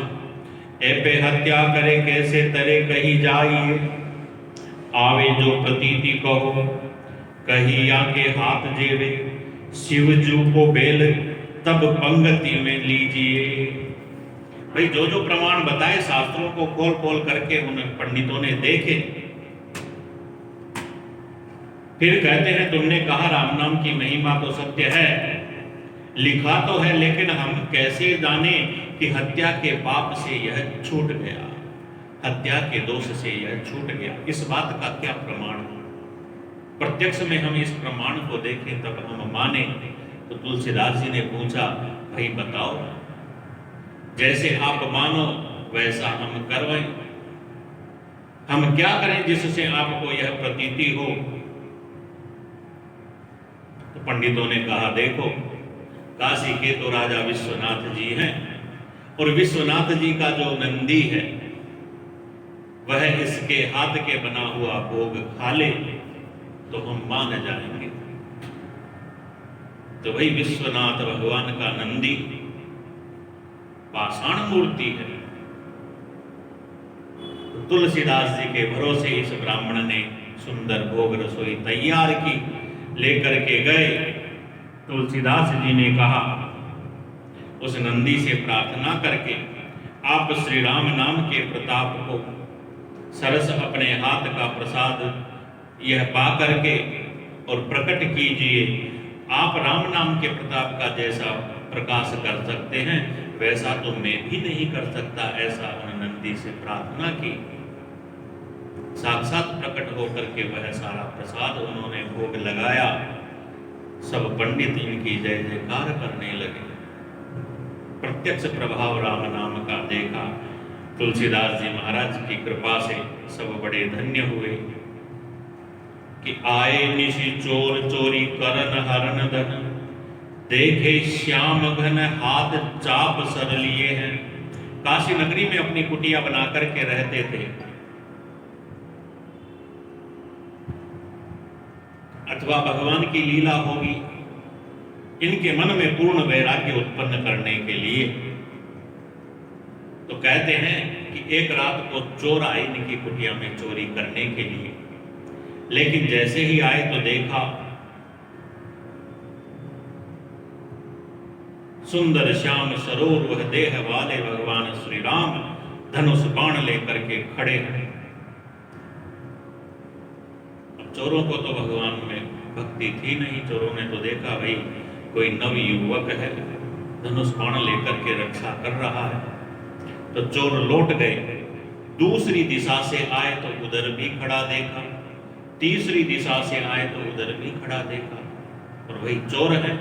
ए पे हत्या करे कैसे तरे कहीं जाइए, आवे जो प्रतीति कहो कहीं आके हाथ जेवे, शिवजू को बेल तब पंगति में लीजिए। भाई जो जो प्रमाण बताए शास्त्रों को खोल खोल करके उन पंडितों ने देखे। फिर कहते हैं तुमने कहा राम नाम की महिमा तो सत्य है, लिखा तो है, लेकिन हम कैसे जाने कि हत्या के पाप से यह छूट गया, हत्या के दोष से यह छूट गया। इस बात का क्या प्रमाण है? प्रत्यक्ष में हम इस प्रमाण को देखें तब हम माने। तो तुलसीदास जी ने पूछा, भाई बताओ, जैसे आप मानो वैसा हम करवाएं, हम क्या करें जिससे आपको यह प्रतीति हो। तो पंडितों ने कहा, देखो काशी के तो राजा विश्वनाथ जी हैं, और विश्वनाथ जी का जो नंदी है वह इसके हाथ के बना हुआ भोग खा ले तो हम मान जाएंगे। तो वही विश्वनाथ भगवान का नंदी पाषाण मूर्ति है। तो तुलसीदास जी के भरोसे इस ब्राह्मण ने सुंदर भोग रसोई तैयार की, लेकर के गए। तुलसीदास जी ने कहा, उस नंदी से प्रार्थना करके आप श्री राम नाम के प्रताप को सरस अपने हाथ का प्रसाद यह पा करके और प्रकट कीजिए। आप राम नाम के प्रताप का जैसा प्रकाश कर सकते हैं वैसा तो मैं भी नहीं कर सकता, ऐसा उन नंदी से प्रार्थना की। साक्षात प्रकट होकर के वह सारा प्रसाद उन्होंने भोग लगाया। सब पंडित इनकी जय जयकार करने लगे। प्रत्यक्ष प्रभाव राम नाम का देखा। तुलसीदास जी महाराज की कृपा से सब बड़े धन्य हुए कि आए निशि चोर चोरी करन हरन धन, देखे श्याम घन हाथ चाप सर लिए हैं। काशी नगरी में अपनी कुटिया बना करके रहते थे, अथवा भगवान की लीला होगी, इनके मन में पूर्ण वैराग्य उत्पन्न करने के लिए तो कहते हैं कि एक रात को चोर आए इनकी कुटिया में चोरी करने के लिए। लेकिन जैसे ही आए तो देखा सुंदर श्याम सरोवर वह देह वाले भगवान श्री राम धनुष बाण लेकर के खड़े हैं। अब चोरों को तो भगवान में भक्ति थी नहीं। चोरों ने तो देखा भाई कोई नव युवक है, धनुष बाण लेकर के रक्षा कर रहा है, तो चोर लौट गए। दूसरी दिशा से आए तो उधर भी खड़ा देखा, तीसरी दिशा से आए तो उधर भी खड़ा देखा। और वही चोर है,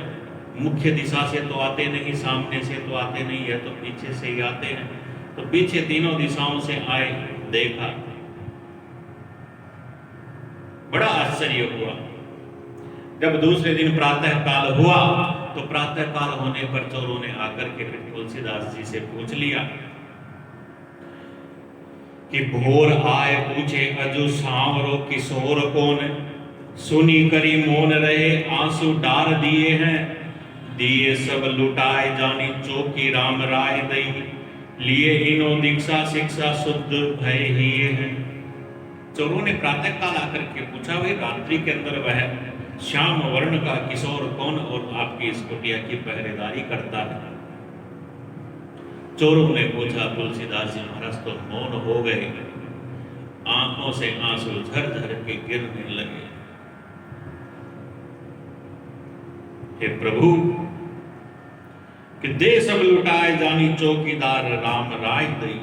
मुख्य दिशा से तो आते नहीं, सामने से तो आते नहीं है, तो पीछे से ही आते हैं। तो पीछे तीनों दिशाओं से आए, देखा, बड़ा आश्चर्य हुआ। जब दूसरे दिन प्रातः काल हुआ तो प्रातः काल होने पर चोरों ने आकर के तुलसीदास जी से पूछ लिया कि भोर आए पूछे अजु सांवरो किशोर कौन, सुनी करी मौन रहे आंसू डार दिए हैं, दिए सब लुटाए जानी चौकी राम राय दई, लिए इनो दीक्षा शिक्षा शुद्ध भय ही है। चोरों ने प्रातः काल आकर के पूछा, भाई रात्रि के अंदर वह श्याम वर्ण का किशोर कौन और आपकी इस कुटिया की पहरेदारी करता है। चोरों ने पूछा, तुलसीदास जी महाराज तो मौन हो गए, आंखों से आंसू झरझर के गिरने लगे। हे प्रभु, कि दे सब लुटाए जानी चौकीदार राम राय दई,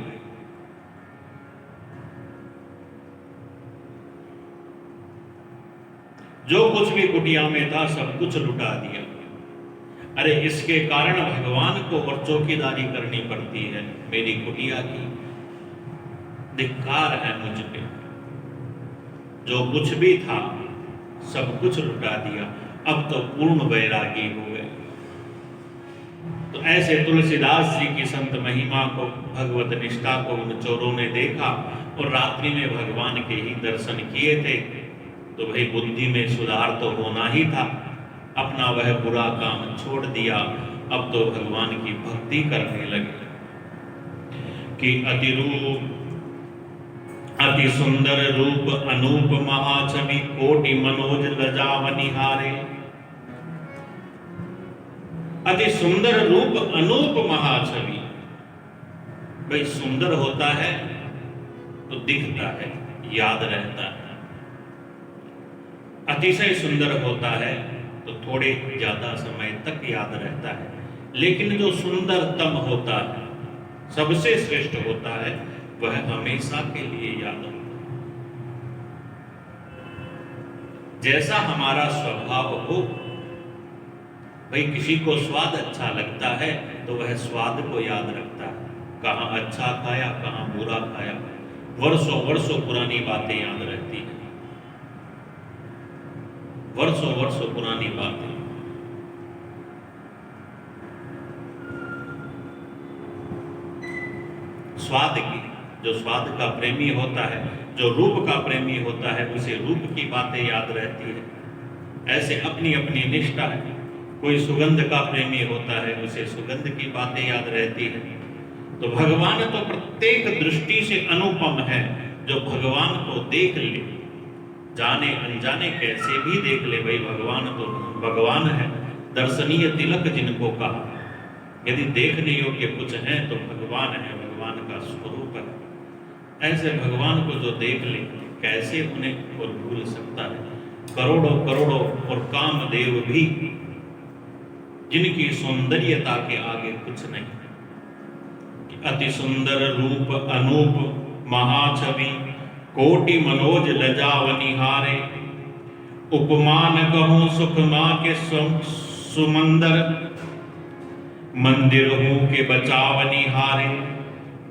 जो कुछ भी कुटिया में था सब कुछ लुटा दिया। अरे इसके कारण भगवान को और चौकीदारी करनी पड़ती है मेरी कुटिया की, धिक्कार है मुझ पे। जो कुछ भी था सब कुछ लुटा दिया, अब तो पूर्ण वैरागी हो गए। तो ऐसे तुलसीदास जी की संत महिमा को, भगवत निष्ठा को उन चोरों ने देखा और रात्रि में भगवान के ही दर्शन किए थे। तो भाई बुद्धि में सुधार तो होना ही था, अपना वह बुरा काम छोड़ दिया, अब तो भगवान की भक्ति करने लगे। कि अति रूप अति सुंदर रूप अनूप महाछवि, कोटि मनोज लजावनिहारे। अति सुंदर रूप अनूप महाछवि, भाई सुंदर होता है तो दिखता है, याद रहता है। अतिशय सुंदर होता है तो थोड़े ज्यादा समय तक याद रहता है, लेकिन जो सुंदरतम होता है, सबसे श्रेष्ठ होता है, वह हमेशा के लिए याद होता है। जैसा हमारा स्वभाव हो, भाई किसी को स्वाद अच्छा लगता है तो वह स्वाद को याद रखता है, कहाँ अच्छा खाया कहाँ बुरा खाया, वर्षों वर्षों पुरानी बातें याद रहती हैं, वर्षों वर्षों पुरानी बातें। स्वाद की। जो स्वाद का प्रेमी होता है, जो रूप का प्रेमी होता है, उसे रूप की बातें याद रहती है। ऐसे अपनी अपनी निष्ठा है। कोई सुगंध का प्रेमी होता है, उसे सुगंध की बातें याद रहती है। तो भगवान तो प्रत्येक दृष्टि से अनुपम है। जो भगवान को देख ले, जाने अनजाने कैसे भी देख ले, भाई भगवान तो भगवान है। दर्शनीय तिलक जिनको कहा, यदि देखने योग्य कुछ है तो भगवान है, भगवान का स्वरूप है। ऐसे भगवान को जो देख ले, कैसे उन्हें और भूल सकता है। करोड़ों करोड़ों और कामदेव भी जिनकी सौंदर्यता के आगे कुछ नहीं। अति सुंदर रूप अनूप महाछवि, कोटि मनोज लजावनिहारे। उपमान कहूं सुख मां के सुमंदर, मंदिर हूं के बचावनिहारे।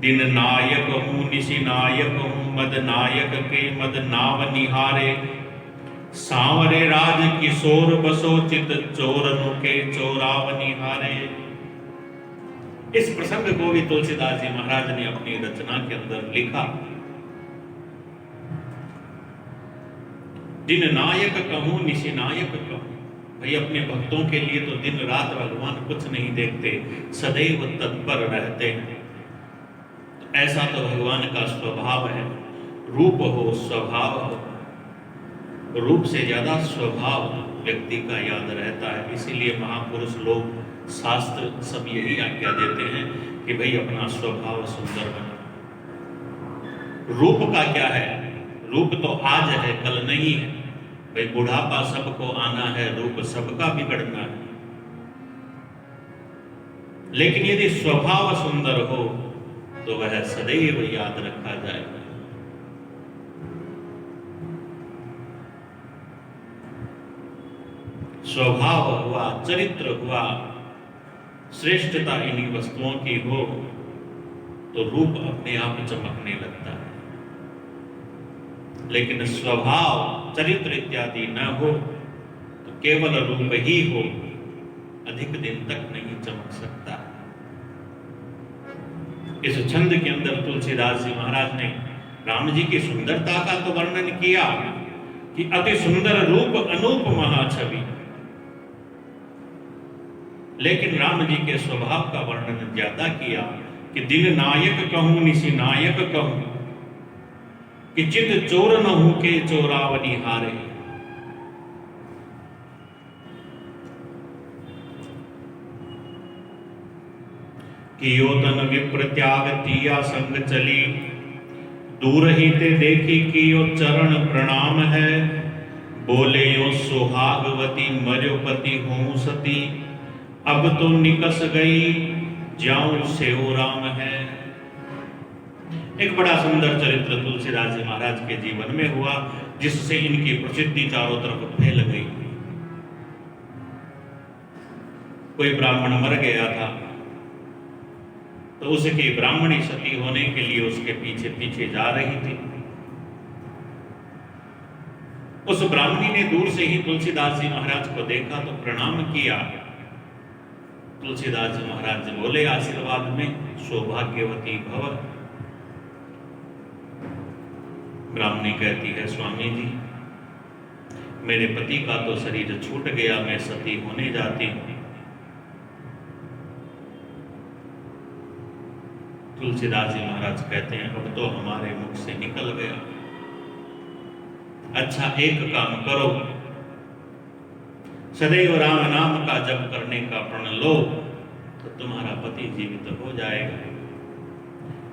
दिन नायक हूं निशि नायक हूं, मद नायक के मद नावनिहारे। सांवरे राज किशोर बसो, चित चोरनु के चोरावनिहारे। इस प्रसंग को भी तुलसीदास जी महाराज ने अपनी रचना के अंदर लिखा। दिन नायक कहूं निशि नायक कहूं, भाई अपने भक्तों के लिए तो दिन रात भगवान कुछ नहीं देखते, सदैव तत्पर रहते हैं। तो ऐसा तो भगवान का स्वभाव है। रूप हो स्वभाव हो, रूप से ज्यादा स्वभाव व्यक्ति का याद रहता है। इसीलिए महापुरुष लोग, शास्त्र सब यही आज्ञा देते हैं कि भाई अपना स्वभाव सुंदर बना। रूप का क्या है? रूप तो आज है, कल नहीं है। भाई बुढ़ापा सबको आना है, रूप सबका बिगड़ना है। लेकिन यदि स्वभाव सुंदर हो तो वह सदैव याद रखा जाएगा। स्वभाव हुआ, चरित्र हुआ, श्रेष्ठता इन्हीं वस्तुओं की हो तो रूप अपने आप चमकने लगता है। लेकिन स्वभाव, चरित्र इत्यादि न हो तो केवल रूप ही हो, अधिक दिन तक नहीं चमक सकता। इस छंद के अंदर तुलसीदास जी महाराज ने राम जी की सुंदरता का तो वर्णन किया कि अति सुंदर रूप अनूप महाछवि, लेकिन राम जी के स्वभाव का वर्णन ज्यादा किया कि दिन नायक कहूं निशि नायक कहूं, कि चित चोर न हूं के चोरावनिहारे। कियो तन विप्र त्याग तिया संग चली, दूर ही ते देखी कियो चरण प्रणाम है। बोले यो सुहागवती मर्योपति हों सती, अब तो निकस गई ज्याऊ सेओ राम है। एक बड़ा सुंदर चरित्र तुलसीदास जी महाराज के जीवन में हुआ, जिससे इनकी प्रसिद्धि चारों तरफ फैल गई। कोई ब्राह्मण मर गया था तो उसकी ब्राह्मणी सती होने के लिए उसके पीछे पीछे जा रही थी। उस ब्राह्मणी ने दूर से ही तुलसीदास जी महाराज को देखा तो प्रणाम किया। तुलसीदास जी महाराज बोले आशीर्वाद में, सौभाग्यवती भव। ब्राह्मणी कहती है, स्वामी जी मेरे पति का तो शरीर छूट गया, मैं सती होने जाती हूं। तुलसीदास जी महाराज कहते हैं, अब तो हमारे मुख से निकल गया। अच्छा एक काम करो, सदैव राम नाम का जप करने का प्रण लो तो तुम्हारा पति जीवित हो जाएगा।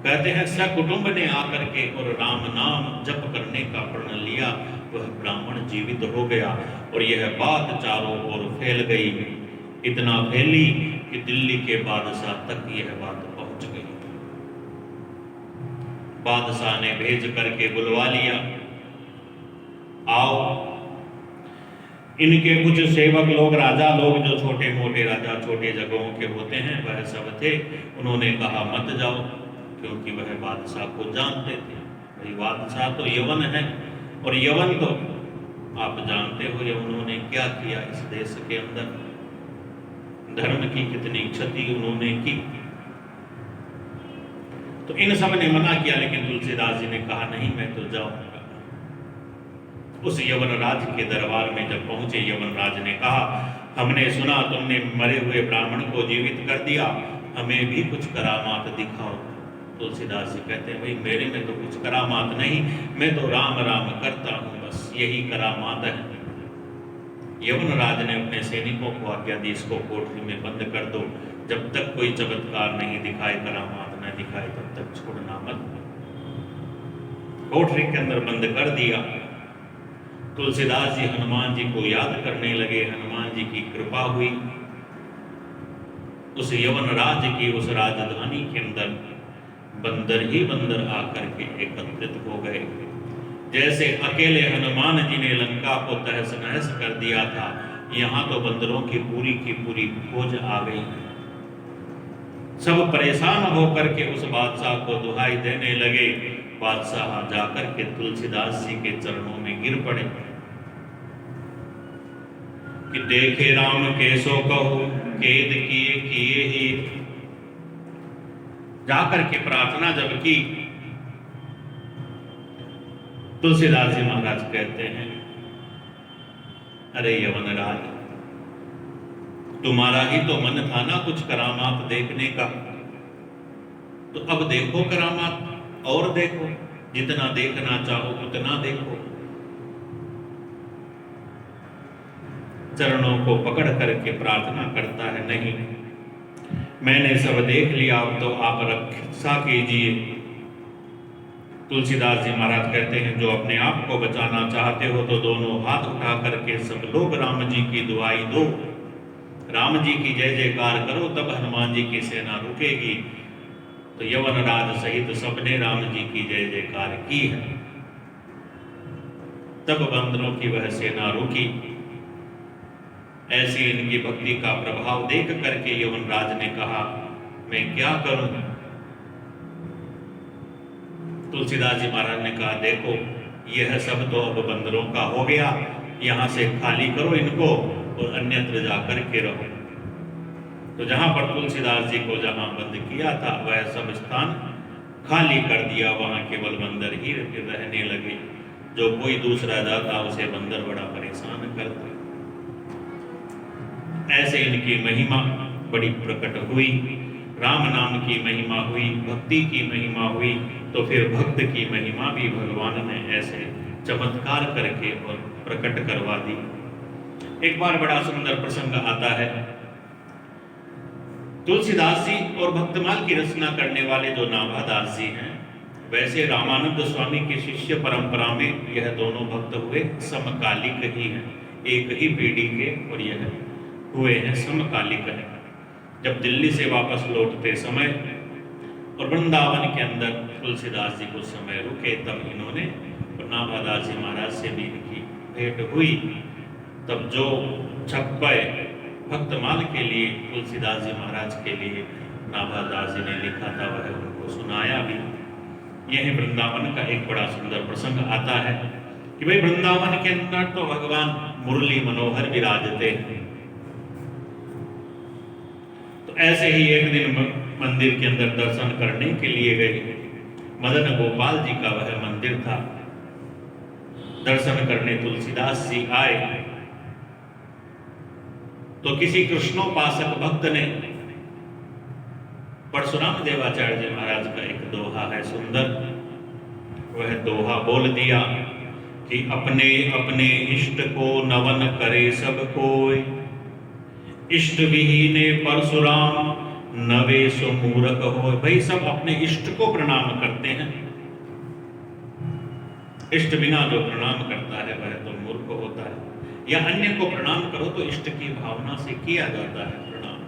कहते हैं सकुटुंब ने आकर के और राम नाम जप करने का प्रण लिया, वह ब्राह्मण जीवित हो गया। और यह बात चारों ओर फैल गई, इतना फैली कि दिल्ली के बादशाह तक यह बात पहुंच गई। बादशाह ने भेज करके बुलवा लिया, आओ। इनके कुछ सेवक लोग, राजा लोग, जो छोटे मोटे राजा छोटे जगहों के होते हैं, वह सब थे। उन्होंने कहा मत जाओ, क्योंकि वह बादशाह को जानते थे। भाई बादशाह तो यवन है, और यवन तो आप जानते हो यवनों ने क्या किया इस देश के अंदर, धर्म की कितनी क्षति उन्होंने की। तो इन सब ने मना किया, लेकिन तुलसीदास जी ने कहा नहीं, मैं तो जाऊंगा। उस यवनराज के दरबार में जब पहुंचे, यवनराज ने कहा, हमने सुना तुमने मरे हुए ब्राह्मण को जीवित कर दिया, हमें भी कुछ करामात दिखाओ। तुलसीदास जी कहते हैं, भाई मेरे में तो कुछ करामात नहीं, मैं तो राम राम करता हूं, बस यही करामात है। यवनराज ने अपने सैनिकों को आज्ञा दी, इसको कोठरी में बंद कर दो, जब तक कोई चमत्कार नहीं दिखाए, करामात न दिखाए, तब तक छोड़ना मत। कोठरी के अंदर बंद कर दिया। तुलसीदास जी हनुमान जी को याद करने लगे, हनुमान जी की कृपा हुई। उस यवनराज की उस राजधानी के अंदर बंदर ही बंदर आकर के एकत्रित हो गए। जैसे अकेले हनुमान जी ने लंका को तहस नहस कर दिया था, यहां तो बंदरों की पूरी फौज आ गई। सब परेशान होकर के उस बादशाह को दुहाई देने लगे। बादशाह जाकर के तुलसीदास जी के चरणों में गिर पड़े कि देखे राम कैसो कहो, खेद किए किए ही। जाकर के प्रार्थना जब की, तुलसीदास जी महाराज कहते हैं, अरे यवनराज, तुम्हारा ही तो मन था ना कुछ करामात देखने का, तो अब देखो करामात, और देखो, जितना देखना चाहो उतना देखो। चरणों को पकड़ करके प्रार्थना करता है, नहीं मैंने सब देख लिया, अब तो आप रक्षा कीजिए। तुलसीदास जी महाराज कहते हैं, जो अपने आप को बचाना चाहते हो तो दोनों हाथ उठा करके सब लोग राम जी की दुआई दो, राम जी की जय जयकार करो, तब हनुमान जी की सेना रुकेगी। तो यवनराज सहित सबने राम जी की जय जयकार की है, तब बंदरों की वह सेना रुकी। ऐसी इनकी भक्ति का प्रभाव देख करके यवनराज ने कहा, मैं क्या करूं? तुलसीदास जी महाराज ने कहा, देखो यह सब तो अब बंदरों का हो गया, यहां से खाली करो इनको और अन्यत्र जाकर के रहो। तो जहां पर तुलसीदास जी को जहां बंद किया था, वह सब स्थान खाली कर दिया, वहां केवल बंदर ही रहने लगे। जो कोई दूसरा जाता उसे बंदर बड़ा परेशान करते। ऐसे इनकी महिमा बड़ी प्रकट हुई, राम नाम की महिमा हुई, भक्ति की महिमा हुई, तो फिर भक्त की महिमा भी भगवान ने ऐसे चमत्कार करके और प्रकट करवा दी। एक बार बड़ा सुंदर प्रसंग आता है। तुलसीदास जी और भक्तमाल की रचना करने वाले जो नाभादास जी हैं, वैसे रामानंद स्वामी की शिष्य परंपरा में यह दोनों भक्त हुए समकालिक ही हैं, एक ही पीढ़ी के, और यह हुए हैं समकालिक हैं। जब दिल्ली से वापस लौटते समय और वृंदावन के अंदर तुलसीदास जी कुछ समय रुके, तब इन्होंने नाभादास जी महाराज से भी इनकी भेंट हुई। तब जो छप्पय भक्तमाल के लिए तुलसीदास जी महाराज के लिए नाभादास जी ने लिखा था, वह उनको सुनाया भी। यही वृंदावन का एक बड़ा सुंदर प्रसंग आता है कि भाई वृंदावन के अंदर तो भगवान मुरली मनोहर विराजते हैं। तो ऐसे ही एक दिन मंदिर के अंदर दर्शन करने के लिए गए। मदन गोपाल जी का वह मंदिर था। दर्शन करने तुलसीदास जी आए तो किसी कृष्णोपासक भक्त ने परशुराम देवाचार्य जी महाराज का एक दोहा है सुंदर, वह दोहा बोल दिया कि अपने अपने इष्ट को नवन करे सब कोई, इष्ट विहीने परशुराम नवे सो मूरख हो। भाई सब अपने इष्ट को प्रणाम करते हैं, इष्ट बिना जो प्रणाम करता है वह तो मूर्ख होता है। या अन्य को प्रणाम करो तो इष्ट की भावना से किया जाता है प्रणाम।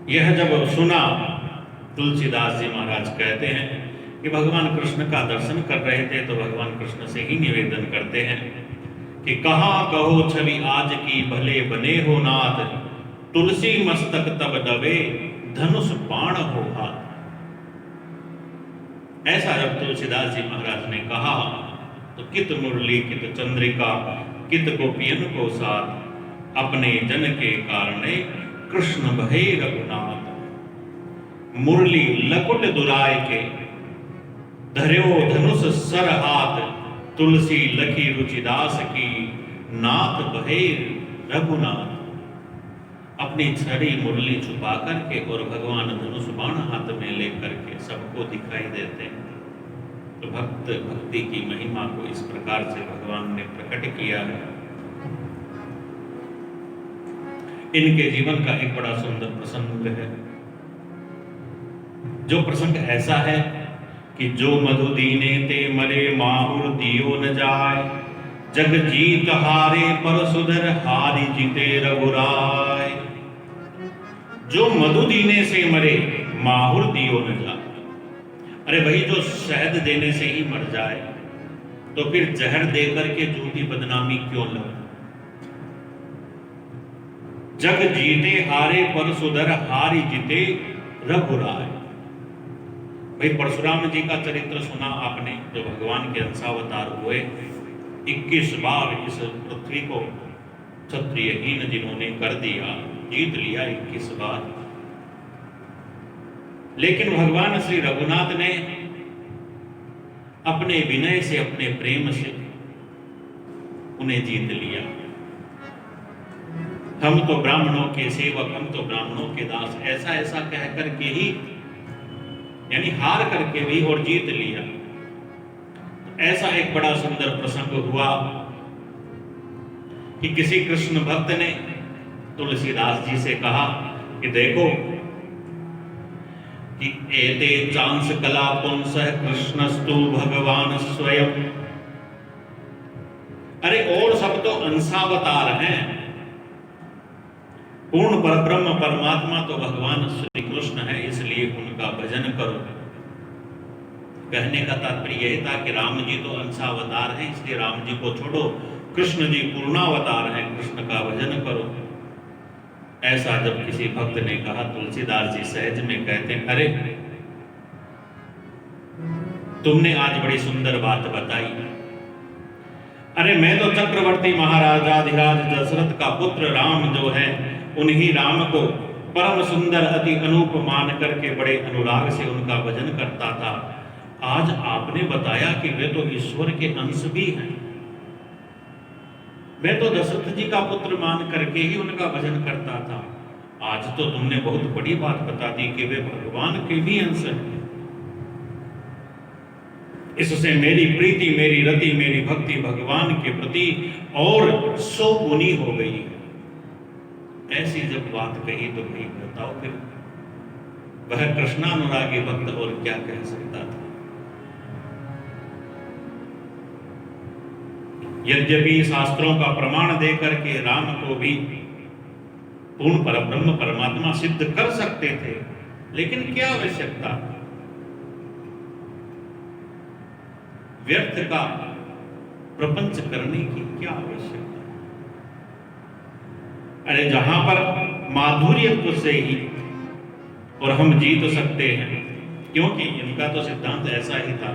यह जब सुना, तुलसीदास जी महाराज कहते हैं कि भगवान कृष्ण का दर्शन कर रहे थे तो भगवान कृष्ण से ही निवेदन करते हैं कि कहाँ कहो छवि आज की भले बने हो नाथ, तुलसी मस्तक तब दबे धनुष बाण हो हाथ। ऐसा जब तुलसीदास जी महाराज ने कहा तो कित मुरली कित चंद्रिका कित गोपियन को साथ, अपने जन के कारणे कृष्ण भय रघुनाथ। मुरली लकुट दुराय के धर्यो धनुष सर हाथ। तुलसी लखी रुचिदास की नाथ भय रघुनाथ। अपनी छड़ी मुरली छुपा करके और भगवान धनुष बाण हाथ में लेकर के सबको दिखाई देते हैं। तो भक्ति की महिमा को इस प्रकार से भगवान ने प्रकट किया है। इनके जीवन का एक बड़ा सुंदर प्रसंग है, जो प्रसंग ऐसा है कि जो मधु दीने ते मरे माहुर दियो न जाय। जग जीत हारे परसुधर हारि जीते रघुराय। जो मधु दीने से मरे माहुर दियो न जाए। अरे भाई, जो शहद देने से ही मर जाए तो फिर जहर देकर के झूठी बदनामी क्यों लो। जग जीते हारे परसुधर हारि जीते रघुराय। भाई, परशुराम जी का चरित्र सुना आपने, जो भगवान के अंशावतार हुए। 21 बार इस पृथ्वी को क्षत्रियहीन जिन्होंने कर दिया, जीत लिया 21 बार। लेकिन भगवान श्री रघुनाथ ने अपने विनय से, अपने प्रेम से उन्हें जीत लिया। हम तो ब्राह्मणों के सेवक, हम तो ब्राह्मणों के दास, ऐसा ऐसा कह करके ही, यानी हार करके भी और जीत लिया। ऐसा एक बड़ा सुंदर प्रसंग हुआ कि किसी कृष्ण भक्त ने तुलसीदास जी से कहा कि देखो कि एते चांस कला पुंसः कृष्णस्तु भगवान स्वयं। अरे, और सब तो अंशावतार हैं, पूर्ण परब्रह्म परमात्मा तो भगवान श्री कृष्ण है, इसलिए उनका भजन करो। कहने का तात्पर्य यह था कि राम जी तो अंशावतार हैं, इसलिए राम जी को छोड़ो, कृष्ण जी पूर्णावतार हैं, कृष्ण का भजन करो। ऐसा जब किसी भक्त ने कहा, तुलसीदास जी सहज में कहते हैं, अरे तुमने आज बड़ी सुंदर बात बताई। अरे, मैं तो चक्रवर्ती महाराजाधिराज दशरथ का पुत्र राम जो है, उन्हीं राम को परम सुंदर अति अनूप मान करके बड़े अनुराग से उनका भजन करता था। आज आपने बताया कि वे तो ईश्वर के अंश भी हैं। मैं तो दशरथ जी का पुत्र मान करके ही उनका भजन करता था। आज तो तुमने बहुत बड़ी बात बता दी कि वे भगवान के भी अंश हैं। इससे मेरी प्रीति, मेरी रति, मेरी भक्ति भगवान के प्रति और 100 गुनी हो गई। ऐसी जब बात कही तो भाई बताओ फिर वह कृष्णानुरागी भक्त और क्या कह सकता था। यद्यपि शास्त्रों का प्रमाण देकर के राम को भी पूर्ण परब्रह्म परमात्मा सिद्ध कर सकते थे, लेकिन क्या आवश्यकता, व्यर्थ का प्रपंच करने की क्या आवश्यकता। अरे, जहां पर माधुर्य से ही और हम जीत सकते हैं, क्योंकि इनका तो सिद्धांत ऐसा ही था,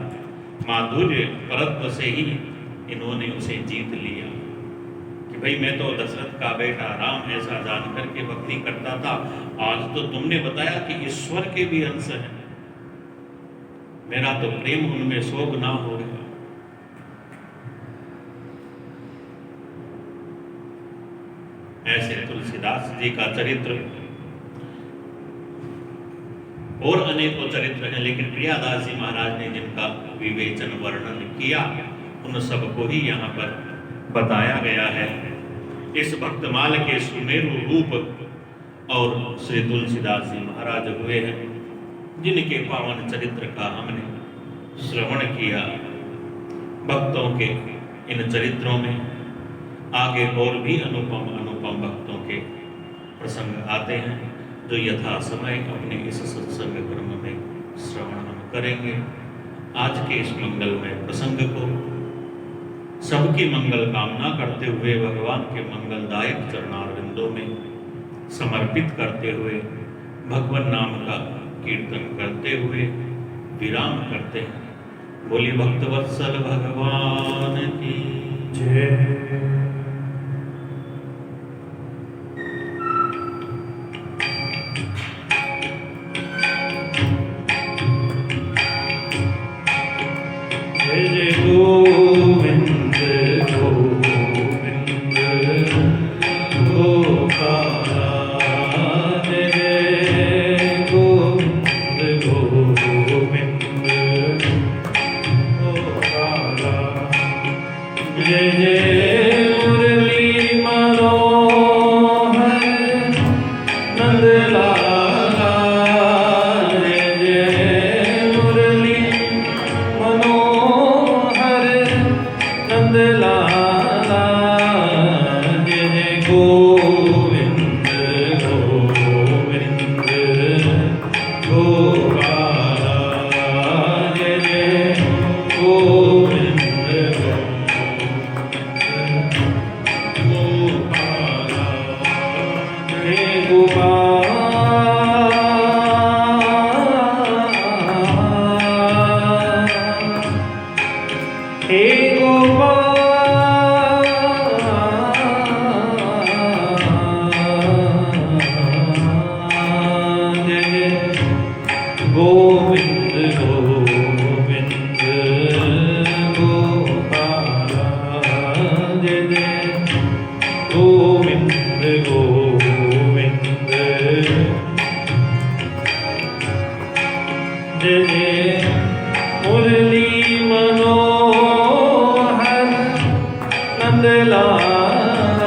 माधुर्य परत्व से ही इन्होंने उसे जीत लिया कि भाई मैं तो दशरथ का बेटा राम ऐसा जान करके भक्ति करता था। आज तो तुमने बताया कि ईश्वर के भी अंश हैं, मेरा तो प्रेम उनमें 100 गुना हो गया। ऐसे तुलसीदास जी का चरित्र और अनेकों चरित्र हैं, लेकिन प्रियादास जी महाराज ने जिनका विवेचन वर्णन किया उन सबको ही यहाँ पर बताया गया है। इस भक्तमाल के सुमेरु रूप और श्री तुलसीदास जी महाराज हुए हैं, जिनके पावन चरित्र का हमने श्रवण किया। भक्तों के इन चरित्रों में आगे और भी अनुपम अनुपम भक्तों के प्रसंग आते हैं, जो यथा समय अपने इस सत्संग क्रम में श्रवण हम करेंगे। आज के इस मंगलमय प्रसंग को सबकी मंगल कामना करते हुए भगवान के मंगलदायक चरणारविंदों में समर्पित करते हुए भगवान नाम का कीर्तन करते हुए विराम करते हैं। बोली भक्तवत्सल भगवान की जय। जय जय मुरली मनोहर नंदलाल